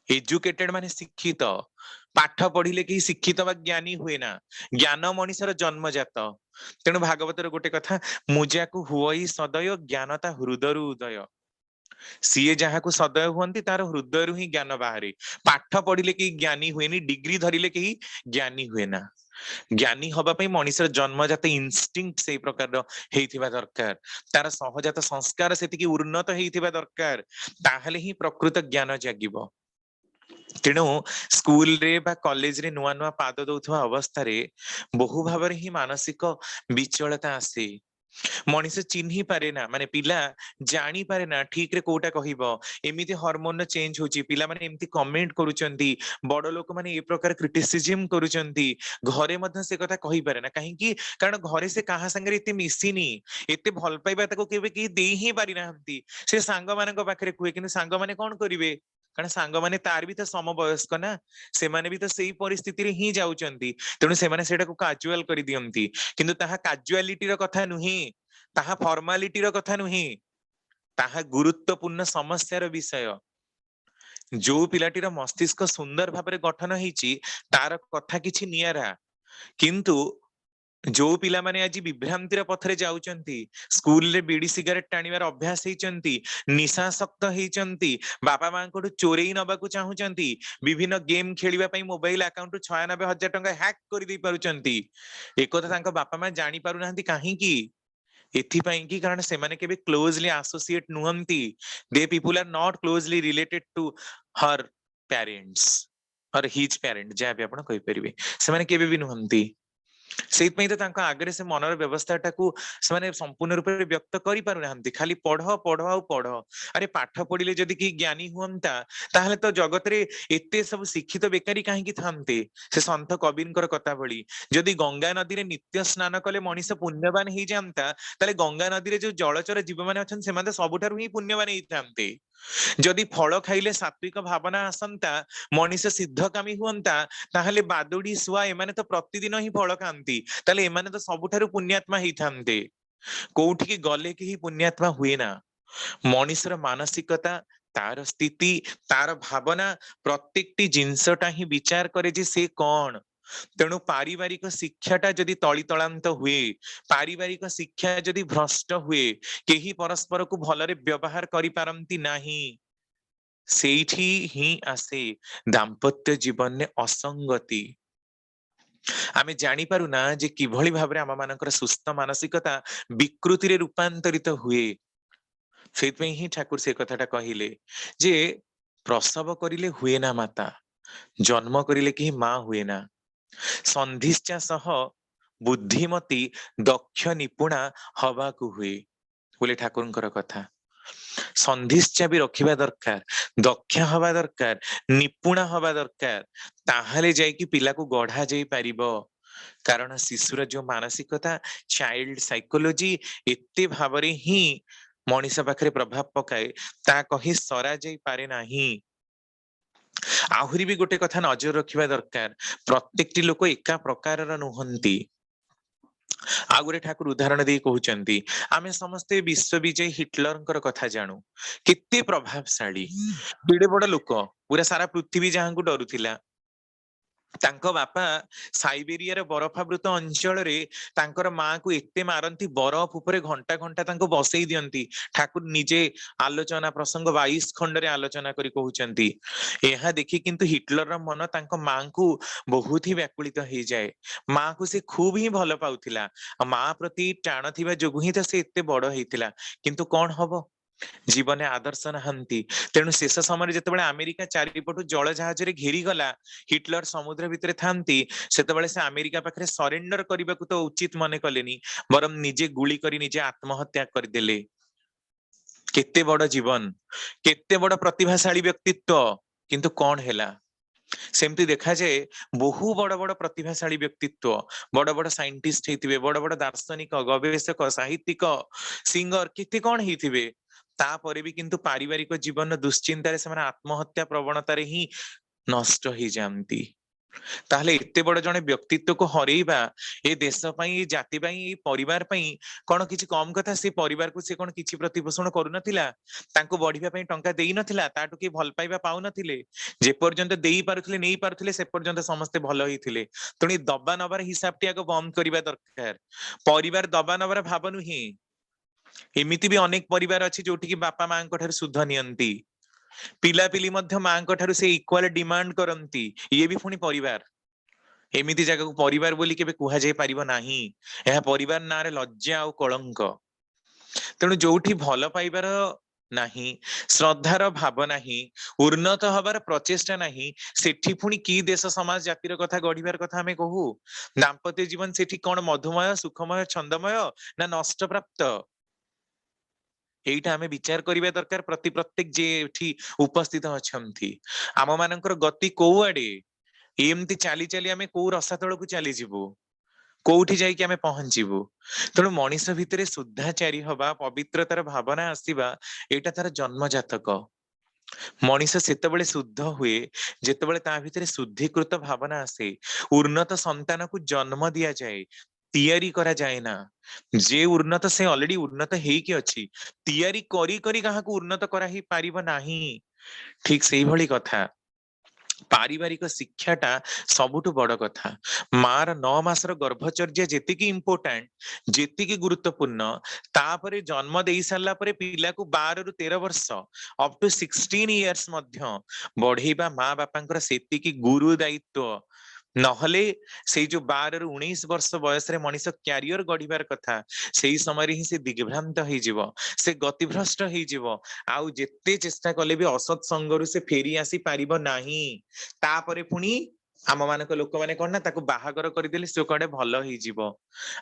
ଏଜୁକେଟେଡ ମାନେ ଶିକ୍ଷିତ, ପାଠ ପଢିଲେ କେହି ଶିକ୍ଷିତ ବା ଜ୍ଞାନୀ ହୁଏ ନା, ଜ୍ଞାନ ମଣିଷର ଜନ୍ମଜାତ। ତେଣୁ ଭାଗବତର ଗୋଟେ କଥା, ମୁଜାକୁ ହୁଅଇ ସଦୟ ଜ୍ଞାନତା ହୃଦରୁ ଉଦୟ। सीए जहां सदय हुअନ୍ତି तार हृदय ही ज्ञान बाहरे। पाठ पढ़िले केही ज्ञानी हुएनी, डिग्री धरिले केही ज्ञानी हुए ना। ज्ञानी हवा ପାଇଁ ମଣିଷର ଜନ୍ମଜାତ ଇନଷ୍ଟିଙ୍କ୍ଟ ସେଇ ପ୍ରକାରର ହେଇଥିବା ଦରକାର, ତାର ସହଜାତ ସଂସ୍କାର ସେତିକି ଉନ୍ନତ ହେଇଥିବା ଦରକାର, ତାହେଲେ ହିଁ ପ୍ରକୃତ ଜ୍ଞାନ ଜାଗିବ। ତେଣୁ ସ୍କୁଲରେ ବା କଲେଜରେ ନୂଆ ନୂଆ ପାଦ ଦଉଥିବା ଅବସ୍ଥାରେ ବହୁ ଭାବରେ ହିଁ ମାନସିକ ବିଚଳତା ଆସେ। ମଣିଷ ଚିହ୍ନି ପାରେ ନା, ମାନେ ପିଲା ଜାଣି ପାରେ ନା ଠିକ ରେ କୋଉଟା କହିବ। ଏମିତି ହରମୋନ ଚେଞ୍ଜ ହଉଛି, ପିଲାମାନେ ଏମିତି କମେଣ୍ଟ କରୁଛନ୍ତି, ବଡ ଲୋକମାନେ ଏ ପ୍ରକାର କ୍ରିଟିସିଜିମ କରୁଛନ୍ତି, ଘରେ ମଧ୍ୟ ସେ କଥା କହିପାରେ ନା। କାହିଁକି? କାରଣ ଘରେ ସେ କାହା ସାଙ୍ଗରେ ଏତେ ମିଶିନି, ଏତେ ଭଲ ପାଇବା ତାକୁ କେବେ କେହି ଦେଇ ହିଁ ପାରିନାହାନ୍ତି। ସେ ସାଙ୍ଗମାନଙ୍କ ପାଖରେ କୁହେ, କିନ୍ତୁ ସାଙ୍ଗମାନେ କଣ କରିବେ? କାରଣ ସାଙ୍ଗମାନେ ତାର ବି ତ ସମବୟସ୍କ ନା, ସେମାନେ ବି ତ ସେଇ ପରିସ୍ଥିତିରେ ହିଁ ଯାଉଛନ୍ତି। ତେଣୁ ସେମାନେ ସେଇଟାକୁ କାଜୁଆଲ କରିଦିଅନ୍ତି, କିନ୍ତୁ ତାହା କାଜୁଆଲିଟିର କଥା ନୁହେଁ, ତାହା ଫର୍ମାଲିଟିର କଥା ନୁହେଁ, ତାହା ଗୁରୁତ୍ୱପୂର୍ଣ୍ଣ ସମସ୍ୟାର ବିଷୟ। ଯୋଉ ପିଲାଟିର ମସ୍ତିଷ୍କ ସୁନ୍ଦର ଭାବରେ ଗଠନ ହେଇଛି ତାର କଥା କିଛି ନିଆରା, କିନ୍ତୁ ଯୋଉ ପିଲାମାନେ ଆଜି ବିଭ୍ରାନ୍ତିର ପଥରେ ଯାଉଛନ୍ତି, ସ୍କୁଲରେ ବିଡି ସିଗାରେଟ ଟାଣିବାର ଅଭ୍ୟାସ ହେଇଛନ୍ତି, ନିଶାସକ୍ତ ହେଇଛନ୍ତି, ବାପା ମାଙ୍କଠୁ ଚୋରେଇ ନବାକୁ ଚାହୁଁଛନ୍ତି, ବିଭିନ୍ନ ଗେମ୍ ଖେଳିବା ପାଇଁ ମୋବାଇଲ ଆକାଉଣ୍ଟରୁ 96,000 ଟଙ୍କା ହ୍ୟାକ୍ କରିଦେଇ ପାରୁଛନ୍ତି, ଏକଥା ତାଙ୍କ ବାପା ମା ଜାଣି ପାରୁନାହାନ୍ତି। କାହିଁକି? ଏଥିପାଇଁ କି କାରଣ ସେମାନେ କେବେ କ୍ଲୋଜଲି ଆସୋସିଏଟ ନୁହନ୍ତି। They people are not closely related to her parents or his parent, ଯାହା ବି ଆପଣ କହିପାରିବେ, ସେମାନେ କେବେ ବି ନୁହନ୍ତି। ସେଇଥିପାଇଁ ତ ତାଙ୍କ ଆଗରେ ସେ ମନର ବ୍ୟବସ୍ଥାଟାକୁ ସେମାନେ ସମ୍ପୂର୍ଣ୍ଣ ରୂପରେ ବ୍ୟକ୍ତ କରିପାରୁନାହାନ୍ତି। ଖାଲି ପଢ ପଢ ଆଉ ପଢ। ଆରେ ପାଠ ପଢିଲେ ଯଦି କେହି ଜ୍ଞାନୀ ହୁଅନ୍ତା, ତାହେଲେ ତ ଜଗତରେ ଏତେ ସବୁ ଶିକ୍ଷିତ ବେକାରୀ କାହିଁକି ଥାନ୍ତେ? ସେ ସନ୍ଥ କବିଙ୍କର କଥା ଭଳି, ଯଦି ଗଙ୍ଗା ନଦୀରେ ନିତ୍ୟ ସ୍ନାନ କଲେ ମଣିଷ ପୁଣ୍ୟବାନ ହେଇଯାଆନ୍ତା, ତାହେଲେ ଗଙ୍ଗା ନଦୀରେ ଯୋଉ ଜଳଚର ଜୀବମାନେ ଅଛନ୍ତି ସେମାନେ ତ ସବୁଠାରୁ ହିଁ ପୁଣ୍ୟବାନ ହେଇଥାନ୍ତେ। ଯଦି ଫଳ ଖାଇଲେ ସାତ୍ବିକ ଭାବନା ଆସନ୍ତା, ମଣିଷ ସିଦ୍ଧକାମୀ ହୁଅନ୍ତା, ତାହେଲେ ବାଦୁଡି ଶୁଆ ଏମାନେ ତ ପ୍ରତିଦିନ ହିଁ ଫଳ ଖାଆନ୍ତି, ତାହେଲେ ଏମାନେ ତ ସବୁଠାରୁ ପୁଣ୍ୟାତ୍ମା ହେଇଥାନ୍ତେ। କୋଉଠିକି ଗଲେ କେହି ପୁଣ୍ୟାତ୍ମା ହୁଏ ନା। ମଣିଷର ମାନସିକତା, ତାର ସ୍ଥିତି, ତାର ଭାବନା, ପ୍ରତ୍ୟେକଟି ଜିନିଷଟା ହିଁ ବିଚାର କରେ ଯେ ସେ କଣ। ତେଣୁ ପାରିବାରିକ ଶିକ୍ଷାଟା ଯଦି ତଳିତଳାନ୍ତ ହୁଏ, ପାରିବାରିକ ଶିକ୍ଷା ଯଦି ଭ୍ରଷ୍ଟ ହୁଏ, କେହି ପରସ୍ପରକୁ ଭଲରେ ବ୍ୟବହାର କରିପାରନ୍ତି ନାହିଁ, ସେଇଠି ହିଁ ଆସେ ଦାମ୍ପତ୍ୟ ଜୀବନରେ ଅସଙ୍ଗତି। ଆମେ ଜାଣିପାରୁନା ଯେ କିଭଳି ଭାବରେ ଆମ ମାନଙ୍କର ସୁସ୍ଥ ମାନସିକତା ବିକୃତିରେ ରୂପାନ୍ତରିତ ହୁଏ। ସେଇଥିପାଇଁ ହିଁ ଠାକୁର ସେ କଥାଟା କହିଲେ ଯେ ପ୍ରସବ କରିଲେ ହୁଏ ନା ମାତା, ଜନ୍ମ କରିଲେ କେହି ମା ହୁଏ ନା। ସନ୍ଧିଶ୍ଚା ସହ ବୁଦ୍ଧିମତୀ ଦକ୍ଷ ନିପୁଣା ହବାକୁ ହୁଏ ବୋଲି ଠାକୁରଙ୍କର କଥା। ସନ୍ଧିଶ୍ଚା ବି ରଖିବା ଦରକାର, ଦକ୍ଷ ହବା ଦରକାର, ନିପୁଣା ହବା ଦରକାର, ତାହେଲେ ଯାଇକି ପିଲାକୁ ଗଢା ଯାଇ ପାରିବ। କାରଣ ଶିଶୁର ଯୋଉ ମାନସିକତା, ଚାଇଲ୍ଡ ସାଇକୋଲୋଜି ଏତେ ଭାବରେ ହିଁ ମଣିଷ ପାଖରେ ପ୍ରଭାବ ପକାଏ, ତା କହି ସରା ଯାଇ ପାରେ ନାହିଁ। ଆହୁରି ବି ଗୋଟେ କଥା ନଜର ରଖିବା ଦରକାର, ପ୍ରତ୍ୟେକଟି ଲୋକ ଏକା ପ୍ରକାରର ନୁହନ୍ତି। ଆଉ ଗୋଟେ ଠାକୁର ଉଦାହରଣ ଦେଇ କହୁଛନ୍ତି, ଆମେ ସମସ୍ତେ ବିଶ୍ୱବିଜୟୀ ହିଟଲରଙ୍କର କଥା ଜାଣୁ, କେତେ ପ୍ରଭାବଶାଳୀ, କେଡେ ବଡ ଲୋକ, ପୁରା ସାରା ପୃଥିବୀ ଯାହାଙ୍କୁ ଡରୁଥିଲା। ତାଙ୍କ ବାପା ସାଇବେରିଆର ବରଫାବୃତ ଅଞ୍ଚଳରେ ତାଙ୍କର ମାଆକୁ ଏତେ ମାରନ୍ତି, ବରଫ ଉପରେ ଘଣ୍ଟା ଘଣ୍ଟା ତାଙ୍କୁ ବସେଇ ଦିଅନ୍ତି। ଠାକୁର ନିଜେ ଆଲୋଚନା ପ୍ରସଙ୍ଗ 22 ଖଣ୍ଡରେ ଆଲୋଚନା କରି କହୁଛନ୍ତି। ଏହା ଦେଖି କିନ୍ତୁ ହିଟଲରର ମନ ତାଙ୍କ ମାଙ୍କୁ ବହୁତ ହି ବ୍ୟାକୁଳିତ ହେଇଯାଏ। ମାକୁ ସେ ଖୁବ ହିଁ ଭଲ ପାଉଥିଲା, ମା ପ୍ରତି ଟାଣ ଥିବା ଯୋଗୁଁ ହିଁ ତ ସେ ଏତେ ବଡ ହେଇଥିଲା। କିନ୍ତୁ କଣ ହବ, ଜୀବନରେ ଆଦର୍ଶ ନାହାନ୍ତି। ତେଣୁ ଶେଷ ସମୟରେ ଯେତେବେଳେ ଆମେରିକା ଚାରିପଟୁ ଜଳ ଜାହାଜରେ ଘେରିଗଲା, ହିଟଲର ସମୁଦ୍ର ଭିତରେ ଥାନ୍ତି, ସେତେବେଳେ ସେ ଆମେରିକା ପାଖରେ ସରେଣ୍ଡର କରିବାକୁ ତ ଉଚିତ ମନେ କଲେନି, ବରଂ ନିଜେ ଗୁଳି କରି ନିଜେ ଆତ୍ମହତ୍ୟା କରିଦେଲେ। କେତେ ବଡ ଜୀବନ, କେତେ ବଡ ପ୍ରତିଭାଶାଳୀ ବ୍ୟକ୍ତିତ୍ବ, କିନ୍ତୁ କଣ ହେଲା? ସେମିତି ଦେଖାଯାଏ ବହୁ ବଡ ବଡ ପ୍ରତିଭାଶାଳୀ ବ୍ୟକ୍ତିତ୍ବ, ବଡ ବଡ ସାଇଣ୍ଟିଷ୍ଟ ହେଇଥିବେ, ବଡ ବଡ ଦାର୍ଶନିକ, ଗବେଷକ, ସାହିତ୍ୟିକ, ସିଙ୍ଗର, କେତେ କଣ ହେଇଥିବେ, ତାପରେ ବି କିନ୍ତୁ ପାରିବାରିକ ଜୀବନ ଦୁଶ୍ଚିନ୍ତାରେ ସେମାନେ ଆତ୍ମହତ୍ୟା ପ୍ରବଣତାରେ ହିଁ ନଷ୍ଟ ହେଇଯାଆନ୍ତି। ତାହେଲେ ଏତେ ବଡ ଜଣେ ବ୍ୟକ୍ତିତ୍ୱକୁ ହରେଇବା ଏ ଦେଶ ପାଇଁ, ଏ ଜାତି ପାଇଁ, ଏ ପରିବାର ପାଇଁ କଣ କିଛି କମ କଥା? ସେ ପରିବାରକୁ ସେ କଣ କିଛି ପ୍ରତିପୋଷଣ କରୁନଥିଲା? ତାଙ୍କୁ ବଢିବା ପାଇଁ ଟଙ୍କା ଦେଇ ନଥିଲା? ତାଠୁ କିଏ ଭଲ ପାଇବା ପାଉନଥିଲେ? ଯେ ପର୍ଯ୍ୟନ୍ତ ଦେଇ ପାରୁଥିଲେ, ନେଇ ପାରୁଥିଲେ, ସେ ପର୍ଯ୍ୟନ୍ତ ସମସ୍ତେ ଭଲ ହେଇଥିଲେ। ତେଣୁ ଦବା ନବାର ହିସାବଟି ଆଗ ବନ୍ଦ କରିବା ଦରକାର। ପରିବାର ଦବା ନବାର ଭାବ ନୁହେଁ, एमिति भी अनेक परिवार अछि जोठी कि बापा मांको ठाରୁ सुध नियंती, पिलापिली मध्य मांको ठाରୁ से इक्वाल डिमांड करंती, ये भी पुणी परिवार। एमिति जगह को परिवार बोली केबे कुहा जाय परिबो नाही, एहा परिवार नारे लज्जा और कलंक। तेणु जोठी भल पाइबार नाही, श्रद्धार भाव नाही, उन्नत हबार प्रचेष्टा नाही, सेठी पुणी की देश समाज जातिर कथा गढ़िबार कथा आमे कहू। दाम्पत्य जीवन सेठी कौन मधुमय सुखमय छंदमय ना नष्ट प्राप्त, एइटा आमे विचार करिबा दरकार प्रति प्रत्येक जे एठी उपस्थित अछंती। आम मानकर गति कोउ आडे, एमती चाली चाली आमे कोउ रसातल को चली जीवु, कोउठी जाइके आमे पहुंचीबु। तेणु मनीष भितरे शुद्धाचारी हवा, पवित्रतार भावना आसीबा, एटा तार जन्मजातक। मनीष सेतेबेले शुद्ध हुए जेतेबेले ता भितरे शुद्धिकृत भावना आसे। उन्नत संतान को जन्म दिया जाए, तैयारी करा जाए ना। जे उन्नत से ऑलरेडी उन्नत हेकी अछि, तैयारी करी करी काहाकू उन्नत करा ही पारिबो नाही। ठीक सेही भली कथा पारिवारिक शिक्षाटा सबुठु बड़ कथा। मार 9 मासर गर्भचर्या जेतिकी इम्पोर्टेंट, जेतिकी गुरुत्वपूर्ण, तापरे जन्म देई सारला परे पिला को 12 रु 13 वर्ष अप टू 16 इयर्स मध्य बढ़ेबा माँ बापांकर सेतिकी गुरु दायित्व। नहले से जो 12 रु 19 वर्ष बयस रे मनीष क्यारियर गढ़िबार कथा, सेही समय ही से दिग्भ्रांत हेजिवो, से गतिभ्रष्ट हेजिवो। आउ जेते चेष्टा कले भी असत संगरु से फेरी आसी पारिबो नाही। तापरे पुणी आम मानक लोक माने कोन ना ताको बाहागर करदेले से कोडे भलो हेजिवो।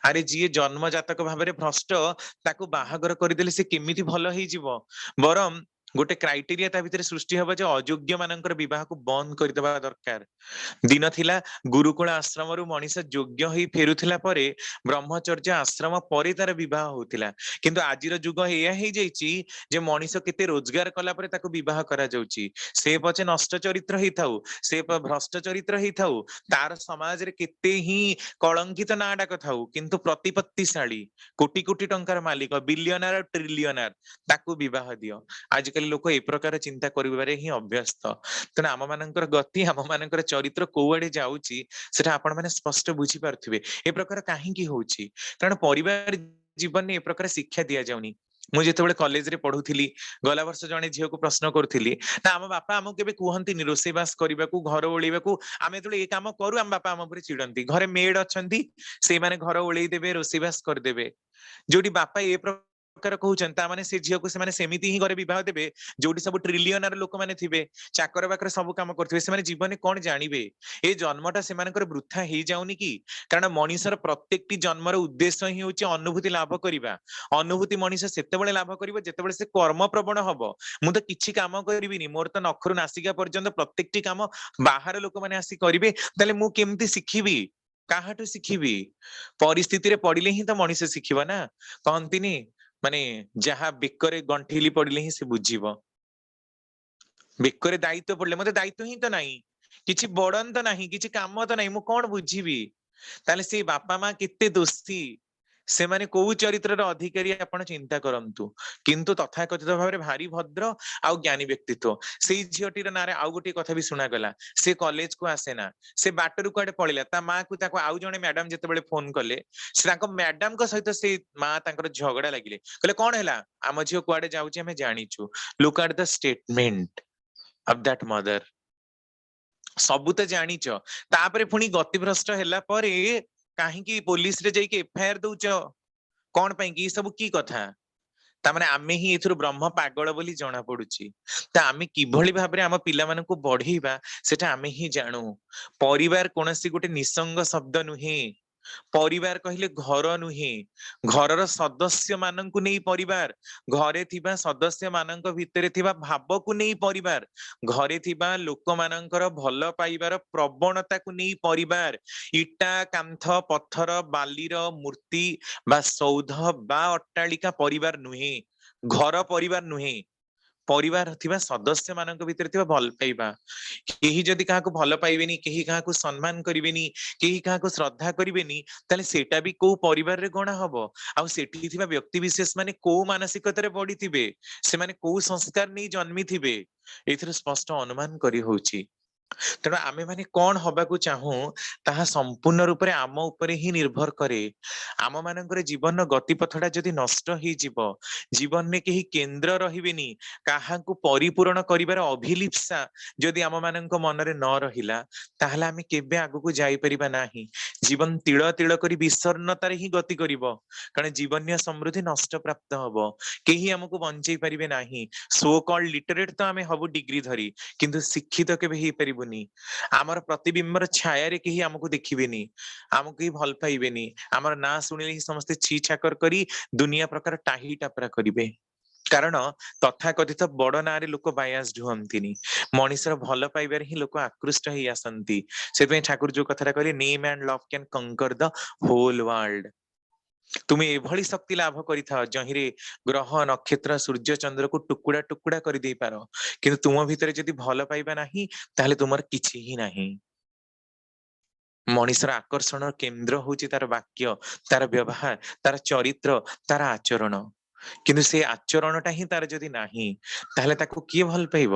अरे जी जन्म जातक भाबरे भ्रष्ट, ताको बाहागर करदेले से केमिति भलो हेजिवो। बरम गोटे क्राइटेरिया ता भितरे सृष्टि हबो जे अयोग्य मानकर विवाह को बंद करदेबा दरकार। दिन थिला गुरुकुल आश्रम रु मनीष योग्य होई फेरुथिला परे ब्रह्मचर्य आश्रम परे तार विवाह होतिला। किंतु आजिर जुग एया हे जाईची जे मनीष केते रोजगार कला परे ताको विवाह करा जाउची। से पछे नष्ट चरित्र हेई थाउ, से भ्रष्ट चरित्र हेई थाउ, तार समाज रे केते ही कलंकित ना डाक थाउ, किंतु प्रतिपत्तिशाली कोटी कोटी टंकार मालिक बिलियनर ट्रिलियनर ताको विवाह दियो। आजिकल लोक ए प्रकार चिंता करिबारे ही अभ्यस्त। तेणु आम मानकर गति आम मानकर चरित्र कोआडे जाउची सेटा आपण माने स्पष्ट बुझी पारथिबे। ए प्रकार काहेकि होउची, कारण परिवार जीवन ने ए प्रकार शिक्षा दिया जाउनी। मु जेतेबेले कॉलेज रे पढुथिली, गला वर्ष जणे झियो को प्रश्न करथिली ना, आम बापा आम केबे कुहंती रोषेई बास करबाकू घर ओळेबाकू, आमे जेतेबेले ए काम करू आम बापा आम ऊपर चिडंती। घरे मेड अछंती, से माने घर ओळेई देबे, रोषेई बास कर देबे। जोटी बापा ए प्रकार कहउछन ता माने से झियो को से माने सेमिति ही घरे विवाह देबे, जोटी सब ट्रिलियनर लोक माने थिबे, चाकर बाकर सब काम करथिबे, से माने जीवन कोन जानिबे। ए जन्मटा से मानकर वृथा हेई जाउनी कि, कारण मनीषर प्रत्येकटी जन्मर उद्देश्य ही होची अनुभूति लाभ करिबा। अनुभूति मनीष सेतेबेले लाभ करिबो जेतेबेले से कर्म प्रवण हबो। मु तो किछि काम करिबिनी, मोर तो नखरु नासिका पर्यंत प्रत्येकटी काम बाहर लोक माने आसी करिबे, ताले मु केमति सिखिबी, काहाटु सिखिबी। परिस्थिति रे पडिले ही तो मनीष सिखिबा ना। कहंतिनी माने जहा बेकरे गंठिली पडिले ही से बुझिबो। बेकरे दायित्व पड़ले मते दायित्व ही तो नाही, किछि बड़न तो नाही, किछि काम तो नाही, मु कोन बुझिबी। ताले से बापा माँ केते दोषी, से माने कोउ चरित्रर अधिकारी आपण चिंता करंतु। किंतु तथाकथित भाबरे भारी भद्र आउ ज्ञानी व्यक्तित्व। सेई झियोटीर नारे आउ गोटे कथा भी सुना गला, से कॉलेज को आसे ना, से बाटरु कुआडे पळिला, ता माँ को ताको आउ जणे मैडम जेतेबेले फोन कले, से ताको मैडम को सहित से माँ तांकर झगड़ा लागिले, कहले कोन हैला, आम झियो कुआडे जाउची हमें जानिचु। Look at the statement of that mother. सबु तो जानिच, तापरे पुणी गतिभ्रष्ट हैला परे काहेकि पुलिस रे जाइके एफआईआर दउच, कोन पई कि सब की कथा। तामाने आमे ही एथुर ब्रह्म पागल बोली जणा पडुची। ता आमे किभଳି भाबरे आम पिला मानकु बढेइबा सेटा आमे ही जाणु। परिवार कोनसी गोटे निसंग शब्द नुहे। परिवार कहिले घर नुहे, घरर सदस्य मानकु नेई परिवार, घरे थिबा सदस्य मानक भितरे थिबा भावकु नेई परिवार, घरे थिबा लोक मानकर भल पाइबार प्रवणता को नेई परिवार। इटा कांथ पत्थर बालीर मूर्ति बा सौध बा अट्टालिका परिवार नुहे, घर परिवार नुहे। परिवार थिबा सदस्य मानक भितरे थिबा भल पाइबा। केही जदि काहाकू भल पाइबेनी, केही काहाकू सम्मान करिवेनी, केही काहाकू श्रद्धा करिवेनी, ताले सेटा भी को परिवार रे गणा हबो। आउ सेठी थिबा व्यक्ति विशेष माने को मानसिकता रे बढी थिबे, से माने को संस्कार नै जन्मी थिबे, एथिरे स्पष्ट अनुमान करी होउची। ତେଣୁ ଆମେ ମାନେ କଣ ହବାକୁ ଚାହୁଁ ତାହା ସମ୍ପୂର୍ଣ୍ଣ ରୂପରେ ଆମ ଉପରେ ହିଁ ନିର୍ଭର କରେ। ଆମ ମାନଙ୍କର ଜୀବନର ଗତିପଥଟା ଯଦି ନଷ୍ଟ ହେଇଯିବ, ଜୀବନରେ କେହି କେନ୍ଦ୍ର ରହିବେନି, କାହାକୁ ପରିପୂରଣ କରିବାର ଅଭିଲିପ୍ସା ଯଦି ଆମ ମାନଙ୍କ ମନରେ ନ ରହିଲା, ତାହେଲେ ଆମେ କେବେ ଆଗକୁ ଯାଇପାରିବା ନାହିଁ। ଜୀବନ ତିଳ ତିଳ କରି ବିଷର୍ଣ୍ଣତାରେ ହିଁ ଗତି କରିବ, କାରଣ ଜୀବନୀୟ ସମୃଦ୍ଧି ନଷ୍ଟ ପ୍ରାପ୍ତ ହବ, କେହି ଆମକୁ ବଞ୍ଚେଇ ପାରିବେ ନାହିଁ। ସୋ କଲ୍ଡ ଲିଟରେଟ ତ ଆମେ ହବୁ ଡିଗ୍ରୀ ଧରି, କିନ୍ତୁ ଶିକ୍ଷିତ କେବେ ହେଇପାରିବୁନି। ଆମର ପ୍ରତିବିମ୍ବର ଛାୟାରେ କେହି ଆମକୁ ଦେଖିବେନି, ଆମକୁ କେହି ଭଲ ପାଇବେନି, ଆମର ନାଁ ଶୁଣିଲେ ହିଁ ସମସ୍ତେ ଛି ଛାକର କରି ଦୁନିଆ ପ୍ରକାର ଟାହି ଟାପରା କରିବେ। କାରଣ ତଥାକଥିତ ବଡ ନାଁରେ ଲୋକ ବାୟାସଡ ହୁଅନ୍ତିନି, ମଣିଷର ଭଲ ପାଇବାରେ ହିଁ ଲୋକ ଆକୃଷ୍ଟ ହେଇ ଆସନ୍ତି। ସେଥିପାଇଁ ଠାକୁର ଯୋଉ କଥାଟା କହିଲେ, name and love can conquer the whole world. ତୁମେ ଏଭଳି ଶକ୍ତି ଲାଭ କରିଥାଅ ଯହିଁରେ ଗ୍ରହ ନକ୍ଷତ୍ର ସୂର୍ଯ୍ୟ ଚନ୍ଦ୍ରକୁ ଟୁକୁଡା ଟୁକୁଡା କରିଦେଇ ପାର, କିନ୍ତୁ ତୁମ ଭିତରେ ଯଦି ଭଲ ପାଇବା ନାହିଁ, ତାହେଲେ ତୁମର କିଛି ହିଁ ନାହିଁ। ମଣିଷର ଆକର୍ଷଣର କେନ୍ଦ୍ର ହଉଛି ତାର ବାକ୍ୟ, ତାର ବ୍ୟବହାର, ତାର ଚରିତ୍ର, ତାର ଆଚରଣ। କିନ୍ତୁ ସେ ଆଚରଣଟା ହିଁ ତାର ଯଦି ନାହିଁ, ତାହେଲେ ତାକୁ କିଏ ଭଲ ପାଇବ,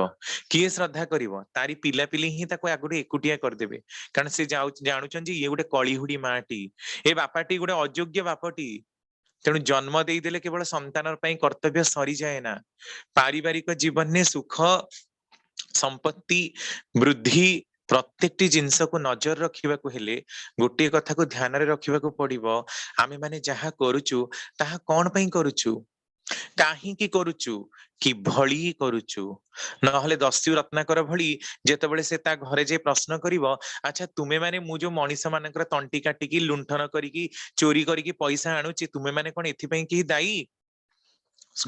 କିଏ ଶ୍ରଦ୍ଧା କରିବ? ତାରି ପିଲାପିଲି ହିଁ ତାକୁ ଆଗରୁ ଏକୁଟିଆ କରିଦେବେ, କାରଣ ସେ ଜାଣୁଛନ୍ତି ଇଏ ଗୋଟେ କଳିହୁଡି ମାଟି, ଏ ବାପାଟି ଗୋଟେ ଅଯୋଗ୍ୟ ବାପଟି। ତେଣୁ ଜନ୍ମ ଦେଇଦେଲେ କେବଳ ସନ୍ତାନ ପାଇଁ କର୍ତ୍ତବ୍ୟ ସରିଯାଏ ନା। ପାରିବାରିକ ଜୀବନରେ ସୁଖ, ସମ୍ପତ୍ତି, ବୃଦ୍ଧି, ପ୍ରତ୍ୟେକଟି ଜିନିଷକୁ ନଜର ରଖିବାକୁ ହେଲେ ଗୋଟିଏ କଥାକୁ ଧ୍ୟାନରେ ରଖିବାକୁ ପଡିବ, ଆମେ ମାନେ ଯାହା କରୁଛୁ ତାହା କଣ ପାଇଁ କରୁଛୁ, କାହିଁକି କରୁଛୁ, କିଭଳି କରୁଛୁ? ନହେଲେ ଦସ୍ୟୁ ରତ୍ନାକର ଭଳି ଯେତେବେଳେ ସେ ତା ଘରେ ଯାଇ ପ୍ରଶ୍ନ କରିବ, ଆଚ୍ଛା ତୁମେ ମାନେ, ମୁଁ ଯୋଉ ମଣିଷ ମାନଙ୍କର ତଣ୍ଟି କାଟିକି ଲୁଣ୍ଠନ କରିକି ଚୋରି କରିକି ପଇସା ଆଣୁଛି, ତୁମେ ମାନେ କଣ ଏଥିପାଇଁ କେହି ଦାୟୀ?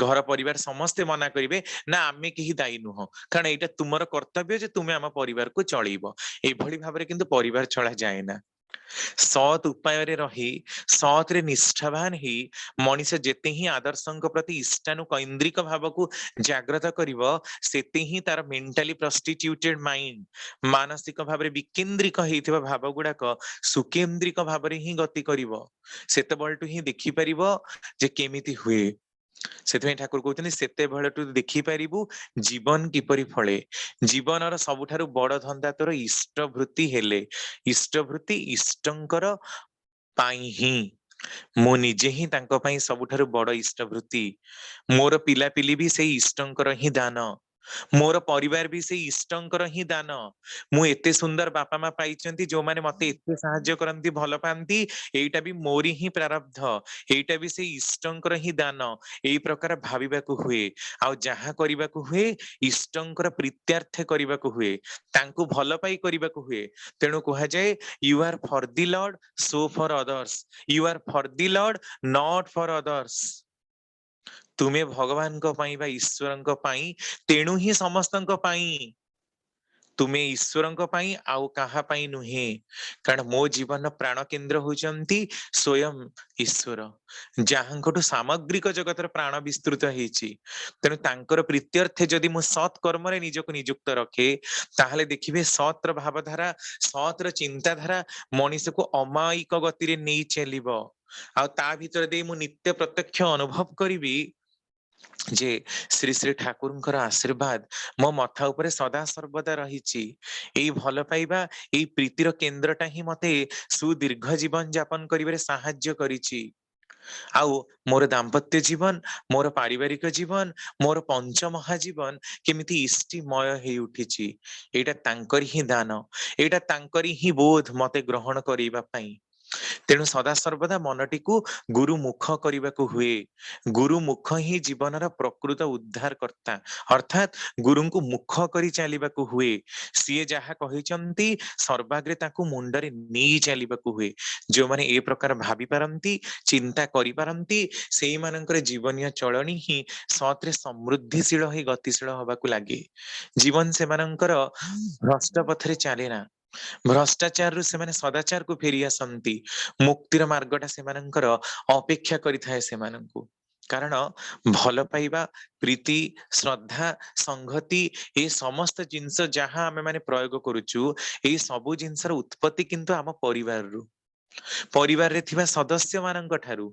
ଘର ପରିବାର ସମସ୍ତେ ମନା କରିବେ, ନା ଆମେ କେହି ଦାୟୀ ନୁହଁ, କାରଣ ଏଇଟା ତୁମର କର୍ତ୍ତବ୍ୟ ଯେ ତୁମେ ଆମ ପରିବାରକୁ ଚଳେଇବ। ଏଭଳି ଭାବରେ କିନ୍ତୁ ପରିବାର ଚଳା ଯାଏ ନା। ସତ୍ ଉପାୟରେ ରହି, ସତରେ ନିଷ୍ଠାବାନ ହେଇ ମଣିଷ ଯେତେ ହିଁ ଆଦର୍ଶଙ୍କ ପ୍ରତି ଇଷ୍ଟାନୁକୈନ୍ଦ୍ରିକ ଭାବକୁ ଜାଗ୍ରତ କରିବ, ସେତେ ହିଁ ତାର ମେଣ୍ଟାଲି ପ୍ରଷ୍ଟିଟ୍ୟୁଟେଡ ମାଇଣ୍ଡ, ମାନସିକ ଭାବରେ ବିକେନ୍ଦ୍ରିକ ହେଇଥିବା ଭାବ ଗୁଡାକ ସୁକେନ୍ଦ୍ରିକ ଭାବରେ ହିଁ ଗତି କରିବ। ସେତେବେଳଠୁ ହିଁ ଦେଖିପାରିବ ଯେ କେମିତି ହୁଏ। ସେଥିପାଇଁ ଠାକୁର କହୁଛନ୍ତି, ସେତେବେଳଠୁ ଦେଖିପାରିବୁ ଜୀବନ କିପରି ଫଳେ। ଜୀବନର ସବୁଠାରୁ ବଡ ଧନ୍ଦା ତୋର ଇଷ୍ଟବୃତ୍ତି ହେଲେ, ଇଷ୍ଟବୃତ୍ତି ଇଷ୍ଟଙ୍କର ପାଇଁ ହିଁ। ମୁଁ ନିଜେ ହିଁ ତାଙ୍କ ପାଇଁ ସବୁଠାରୁ ବଡ ଇଷ୍ଟବୃତ୍ତି। ମୋର ପିଲାପିଲି ବି ସେଇ ଇଷ୍ଟଙ୍କର ହିଁ ଦାନ, ମୋର ପରିବାର ବି ସେଇ ଇଷ୍ଟଙ୍କର ହିଁ ଦାନ। ମୁଁ ଏତେ ସୁନ୍ଦର ବାପା ମା ପାଇଛନ୍ତି ଯୋଉମାନେ ମତେ ଏତେ ସାହାଯ୍ୟ କରନ୍ତି, ଭଲ ପାଆନ୍ତି, ଏଇଟା ବି ମୋରି ହିଁ ପ୍ରାରବ୍ଧ, ଏଇଟା ବି ସେଇ ଇଷ୍ଟଙ୍କର ହିଁ ଦାନ। ଏଇ ପ୍ରକାର ଭାବିବାକୁ ହୁଏ। ଆଉ ଯାହା କରିବାକୁ ହୁଏ ଇଷ୍ଟଙ୍କର ପ୍ରୀତ୍ୟାର୍ଥେ କରିବାକୁ ହୁଏ, ତାଙ୍କୁ ଭଲ ପାଇ କରିବାକୁ ହୁଏ। ତେଣୁ କୁହାଯାଏ, you are for the Lord so for others, you are for the Lord not for others. ତୁମେ ଭଗବାନଙ୍କ ପାଇଁ ବା ଈଶ୍ୱରଙ୍କ ପାଇଁ, ତେଣୁ ହିଁ ସମସ୍ତଙ୍କ ପାଇଁ। ତୁମେ ଈଶ୍ୱରଙ୍କ ପାଇଁ, ଆଉ କାହା ପାଇଁ ନୁହେଁ। କାରଣ ମୋ ଜୀବନର ପ୍ରାଣ କେନ୍ଦ୍ର ହଉଛନ୍ତି ସ୍ୱୟଂ ଈଶ୍ୱର, ଯାହାଙ୍କଠୁ ସାମଗ୍ରିକ ଜଗତର ପ୍ରାଣ ବିସ୍ତୃତ ହେଇଛି। ତେଣୁ ତାଙ୍କର ପ୍ରୀତ୍ୟର୍ଥେ ଯଦି ମୁଁ ସତ୍ କର୍ମରେ ନିଜକୁ ନିଯୁକ୍ତ ରଖେ, ତାହେଲେ ଦେଖିବେ ସତ୍ର ଭାବଧାରା, ସତ୍ର ଚିନ୍ତାଧାରା ମଣିଷକୁ ଅମାୟିକ ଗତିରେ ନେଇ ଚାଲିବ। ଆଉ ତା ଭିତରେ ଦେଇ ମୁଁ ନିତ୍ୟ ପ୍ରତ୍ୟକ୍ଷ ଅନୁଭବ କରିବି ଯେ ଶ୍ରୀ ଶ୍ରୀ ଠାକୁରଙ୍କର ଆଶୀର୍ବାଦ ମୋ ମଥା ଉପରେ ସଦା ସର୍ବଦା ରହିଛି। ଏଇ ଭଲ ପାଇବା, ଏଇ ପ୍ରୀତିର କେନ୍ଦ୍ରଟା ହିଁ ମତେ ସୁଦୀର୍ଘ ଜୀବନ ଯାପନ କରିବାରେ ସାହାଯ୍ୟ କରିଛି। ଆଉ ମୋର ଦାମ୍ପତ୍ୟ ଜୀବନ, ମୋର ପାରିବାରିକ ଜୀବନ, ମୋର ପଞ୍ଚମହାଜୀବନ କେମିତି ଇଷ୍ଟିମୟ ହେଇ ଉଠିଛି, ଏଇଟା ତାଙ୍କରି ହିଁ ଦାନ, ଏଇଟା ତାଙ୍କରି ହିଁ ବୋଧ ମତେ ଗ୍ରହଣ କରିବା ପାଇଁ। ତେଣୁ ସଦାସର୍ବଦା ମନଟିକୁ ଗୁରୁମୁଖ କରିବାକୁ ହୁଏ। ଗୁରୁମୁଖ ହିଁ ଜୀବନର ପ୍ରକୃତ ଉଦ୍ଧାର କର୍ତ୍ତା, ଅର୍ଥାତ୍ ଗୁରୁଙ୍କୁ ମୁଖ କରି ଚାଲିବାକୁ ହୁଏ। ସିଏ ଯାହା କହିଛନ୍ତି ସର୍ବାଗ୍ରେ ତାକୁ ମୁଣ୍ଡରେ ନେଇ ଚାଲିବାକୁ ହୁଏ। ଯୋଉମାନେ ଏ ପ୍ରକାର ଭାବି ପାରନ୍ତି, ଚିନ୍ତା କରିପାରନ୍ତି, ସେଇମାନଙ୍କର ଜୀବନୀୟ ଚଳଣି ହିଁ ସତରେ ସମୃଦ୍ଧିଶୀଳ ହେଇ ଗତିଶୀଳ ହବାକୁ ଲାଗେ। ଜୀବନ ସେମାନଙ୍କର ଭ୍ରଷ୍ଟ ପଥରେ ଚାଲେ ନା, ଭ୍ରଷ୍ଟାଚାରରୁ ସେମାନେ ସଦାଚାରକୁ ଫେରି ଆସନ୍ତି। ମୁକ୍ତିର ମାର୍ଗଟା ସେମାନଙ୍କର ଅପେକ୍ଷା କରିଥାଏ ସେମାନଙ୍କୁ। କାରଣ ଭଲ ପାଇବା, ପ୍ରୀତି, ଶ୍ରଦ୍ଧା, ସଂହତି, ଏ ସମସ୍ତ ଜିନିଷ ଯାହା ଆମେ ମାନେ ପ୍ରୟୋଗ କରୁଛୁ, ଏଇ ସବୁ ଜିନିଷର ଉତ୍ପତ୍ତି କିନ୍ତୁ ଆମ ପରିବାରରୁ, ପରିବାରରେ ଥିବା ସଦସ୍ୟ ମାନଙ୍କ ଠାରୁ,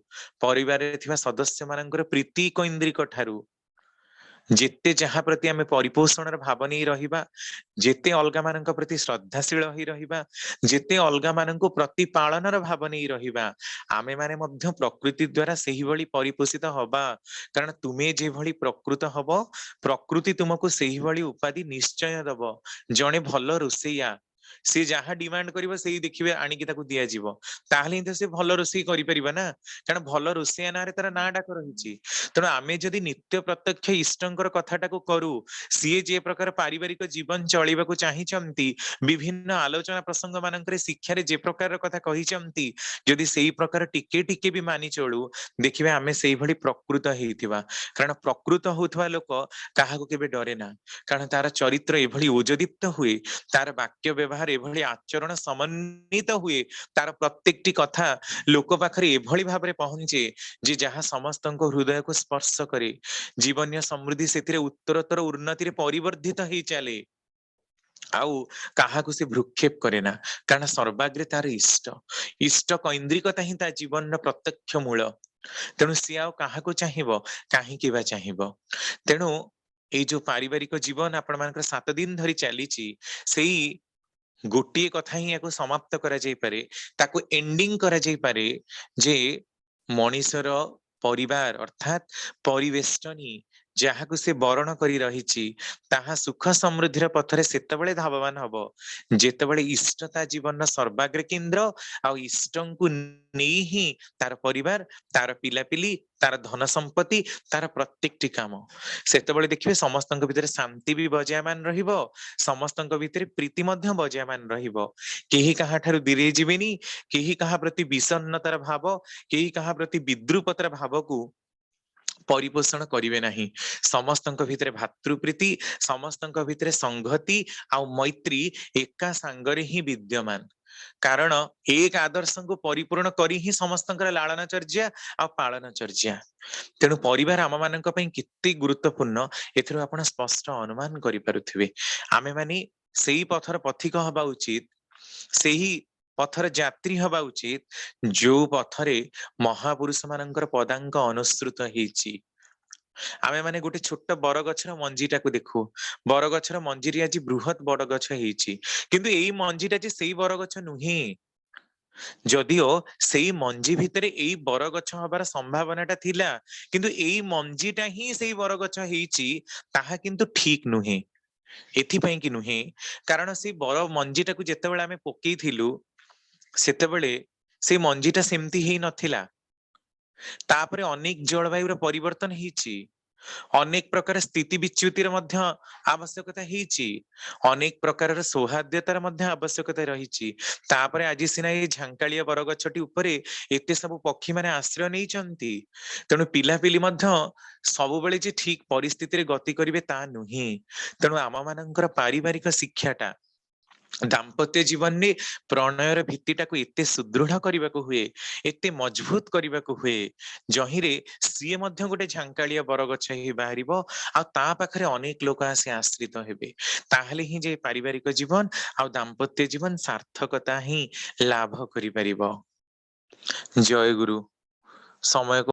ପରିବାରରେ ଥିବା ସଦସ୍ୟ ମାନଙ୍କର ପ୍ରୀତି କୈନ୍ଦ୍ରିକ ଠାରୁ। जेते जहा प्रति आमे परिपोषण भाव नहीं रहिबा, जेते अलगा मानक प्रति श्रद्धाशील होई रहिबा, जेते अलगा मानक प्रतिपालनर भाव नहीं रहिबा, आमे माने मध्य प्रकृति द्वारा सेही भली परिपोषित हबा। कारण तुमे जे भली प्रकृत हब, प्रकृति तुमको सेही भली उपाधि निश्चय दब। जणे भल रोसैया से जहाँ डिमांड करिवो सेही देखिबे आनिकी ताकू दिया जीवो, ताहले ही तो से भल रोसई करि परिबा ना। कारण भल रोसैया नारे तार ना डाक रहिछि। तेणु आमे जदि नित्य प्रत्यक्ष इष्टंकर कथाटाकू करू, सीए जे प्रकार पारिवारिक जीवन चलिबाकू चाहिचंती, विभिन्न आलोचना प्रसंग मानकरे शिक्षारे जे प्रकार कथा कहिचंती, जदि सेही प्रकार टिके टिके भी मानि चलू, देखिबे आमे सेही भली प्रकृत हेइथिबा। कारण प्रकृत होउथवा लोक काहाकू केबे डरे ना। कारण तार चरित्र एभली ओजदीप्त हुए, तार वाक्य व्यवहार एभली आचरण समन्वित हुए, तार प्रत्येकटी कथा लोक पाखरे एभली भाबरे पहुंचे जे जहाँ समस्तଙ୍କ हृदय को स्पर्श करे। जीवन्य समृद्धि सेतिरे उत्तरोत्तर उन्नति रे परिवर्धित हेइ चले। आउ काहाकू से भ्रुक्षेप करे ना। कारण सर्वाग्रे तार इष्ट इष्ट कैन्द्रिकता ही ता जीवन प्रत्यक्ष मूल। तेणु सी आउ काहाकू चाहिबो, काहींकी बा चाहिबो। तेणु एई जो पारिवारिक जीवन आपण मानकर 7 दिन धरि चलीची, सेई गोटिए कथा ही याको समाप्त करा जाई पारे, ताको एंडिंग करा जाई पारे जे मनीषर परिवार अर्थात परिवेष्टनी जहाकू से बरण करी रहिछि, ताहा सुख समृद्धिर पथरे सेतबेले धावमान हबो जेतबेले इष्टता जीवन सर्वाग्रे केंद्र आ इष्टंकु नेई ही तार परिवार, तार पिलापिली, तार धन संपत्ति, तार प्रत्येकटी काम सेतबेले देखिबे समस्तଙ୍କ भितरे शांति भी बजायमान रहिबो, समस्तଙ୍କ भितरे प्रीति मध्य बजायमान रहिबो। केही काहा ठारु दूरे जिबेनी, केही काहा प्रति विषन्नतार भाव, केही काहा प्रति विद्रुपतार भावकू परिपोषण करिवे नाही। समस्तଙ୍କ भितरे भातृप्रीति, समस्तଙ୍କ भितरे संगति आ मैत्री एका सांगरे ही विद्यमान। कारण एक आदर्श को परिपूर्ण करी ही समस्तଙ୍କର लालनचर्या आ पालनचर्या। तेणु परिवार आम मानक पई केते गुरुत्वपूर्ण एथिरो आपण स्पष्ट अनुमान करि पारुथिबे। आमे माने सेही पथर पथिक हबा उचित, सेही पथर यात्री हबा उचित जो पथरे महापुरुष मानकर पदांक अनुसृत हेछि। आमे माने गोटे छोट बरगछर मंजीटाकू देखू, बरगछर मंजीरी आज बृहत बड़गछ हेछि, किंतु एई मंजीटा जे सेई बरगछ नुहे। जदिओ सेई मंजी भितरे एई बरगछ हबार संभावनाटा थिला, किंतु एई मंजीटा ही सेई बरगछ हेछि, ताहा किंतु ठीक नुहे। एथिपई कि नुहे, कारण से बर मंजीटाकू जेतेबेले आमे पकेइथिलु, सेतेबेले से मंजीटा सेमती हेइ नथिला। तापरे अनेक जलवायुर परिवर्तन हेछि, अनेक प्रकार स्थिति विच्युतिर मध्य आवश्यकता हेछि, अनेक प्रकार सौहार्द्यतार मध्य आवश्यकता रहिछि। तापरे आज सिना ए झांकालिया बरगछटी उपरे एते सब पक्षी माने आश्रय नेइचंती। तेणु पिलापिली मध्य सबुबेले जे ठीक परिस्थिति रे गति करिवे ता नुही। तेणु आम मानकर पारिवारिक शिक्षाटा दाम्पत्य जीवन में प्रणयर भित्तिटाकू एते सुदृढ़ करबाकू हुए, एते मजबूत करबाकू हुए, जहिरे सीए मध्य गोटे झांकालिया बरगछ ही बाहरिबो आ ता पाखरे अनेक लोक आसे आश्रित हेबे। ताहले ही जे पारिवारिक जीवन आ दाम्पत्य जीवन सार्थकता ही लाभ करि परिबो। जय गुरु। समय को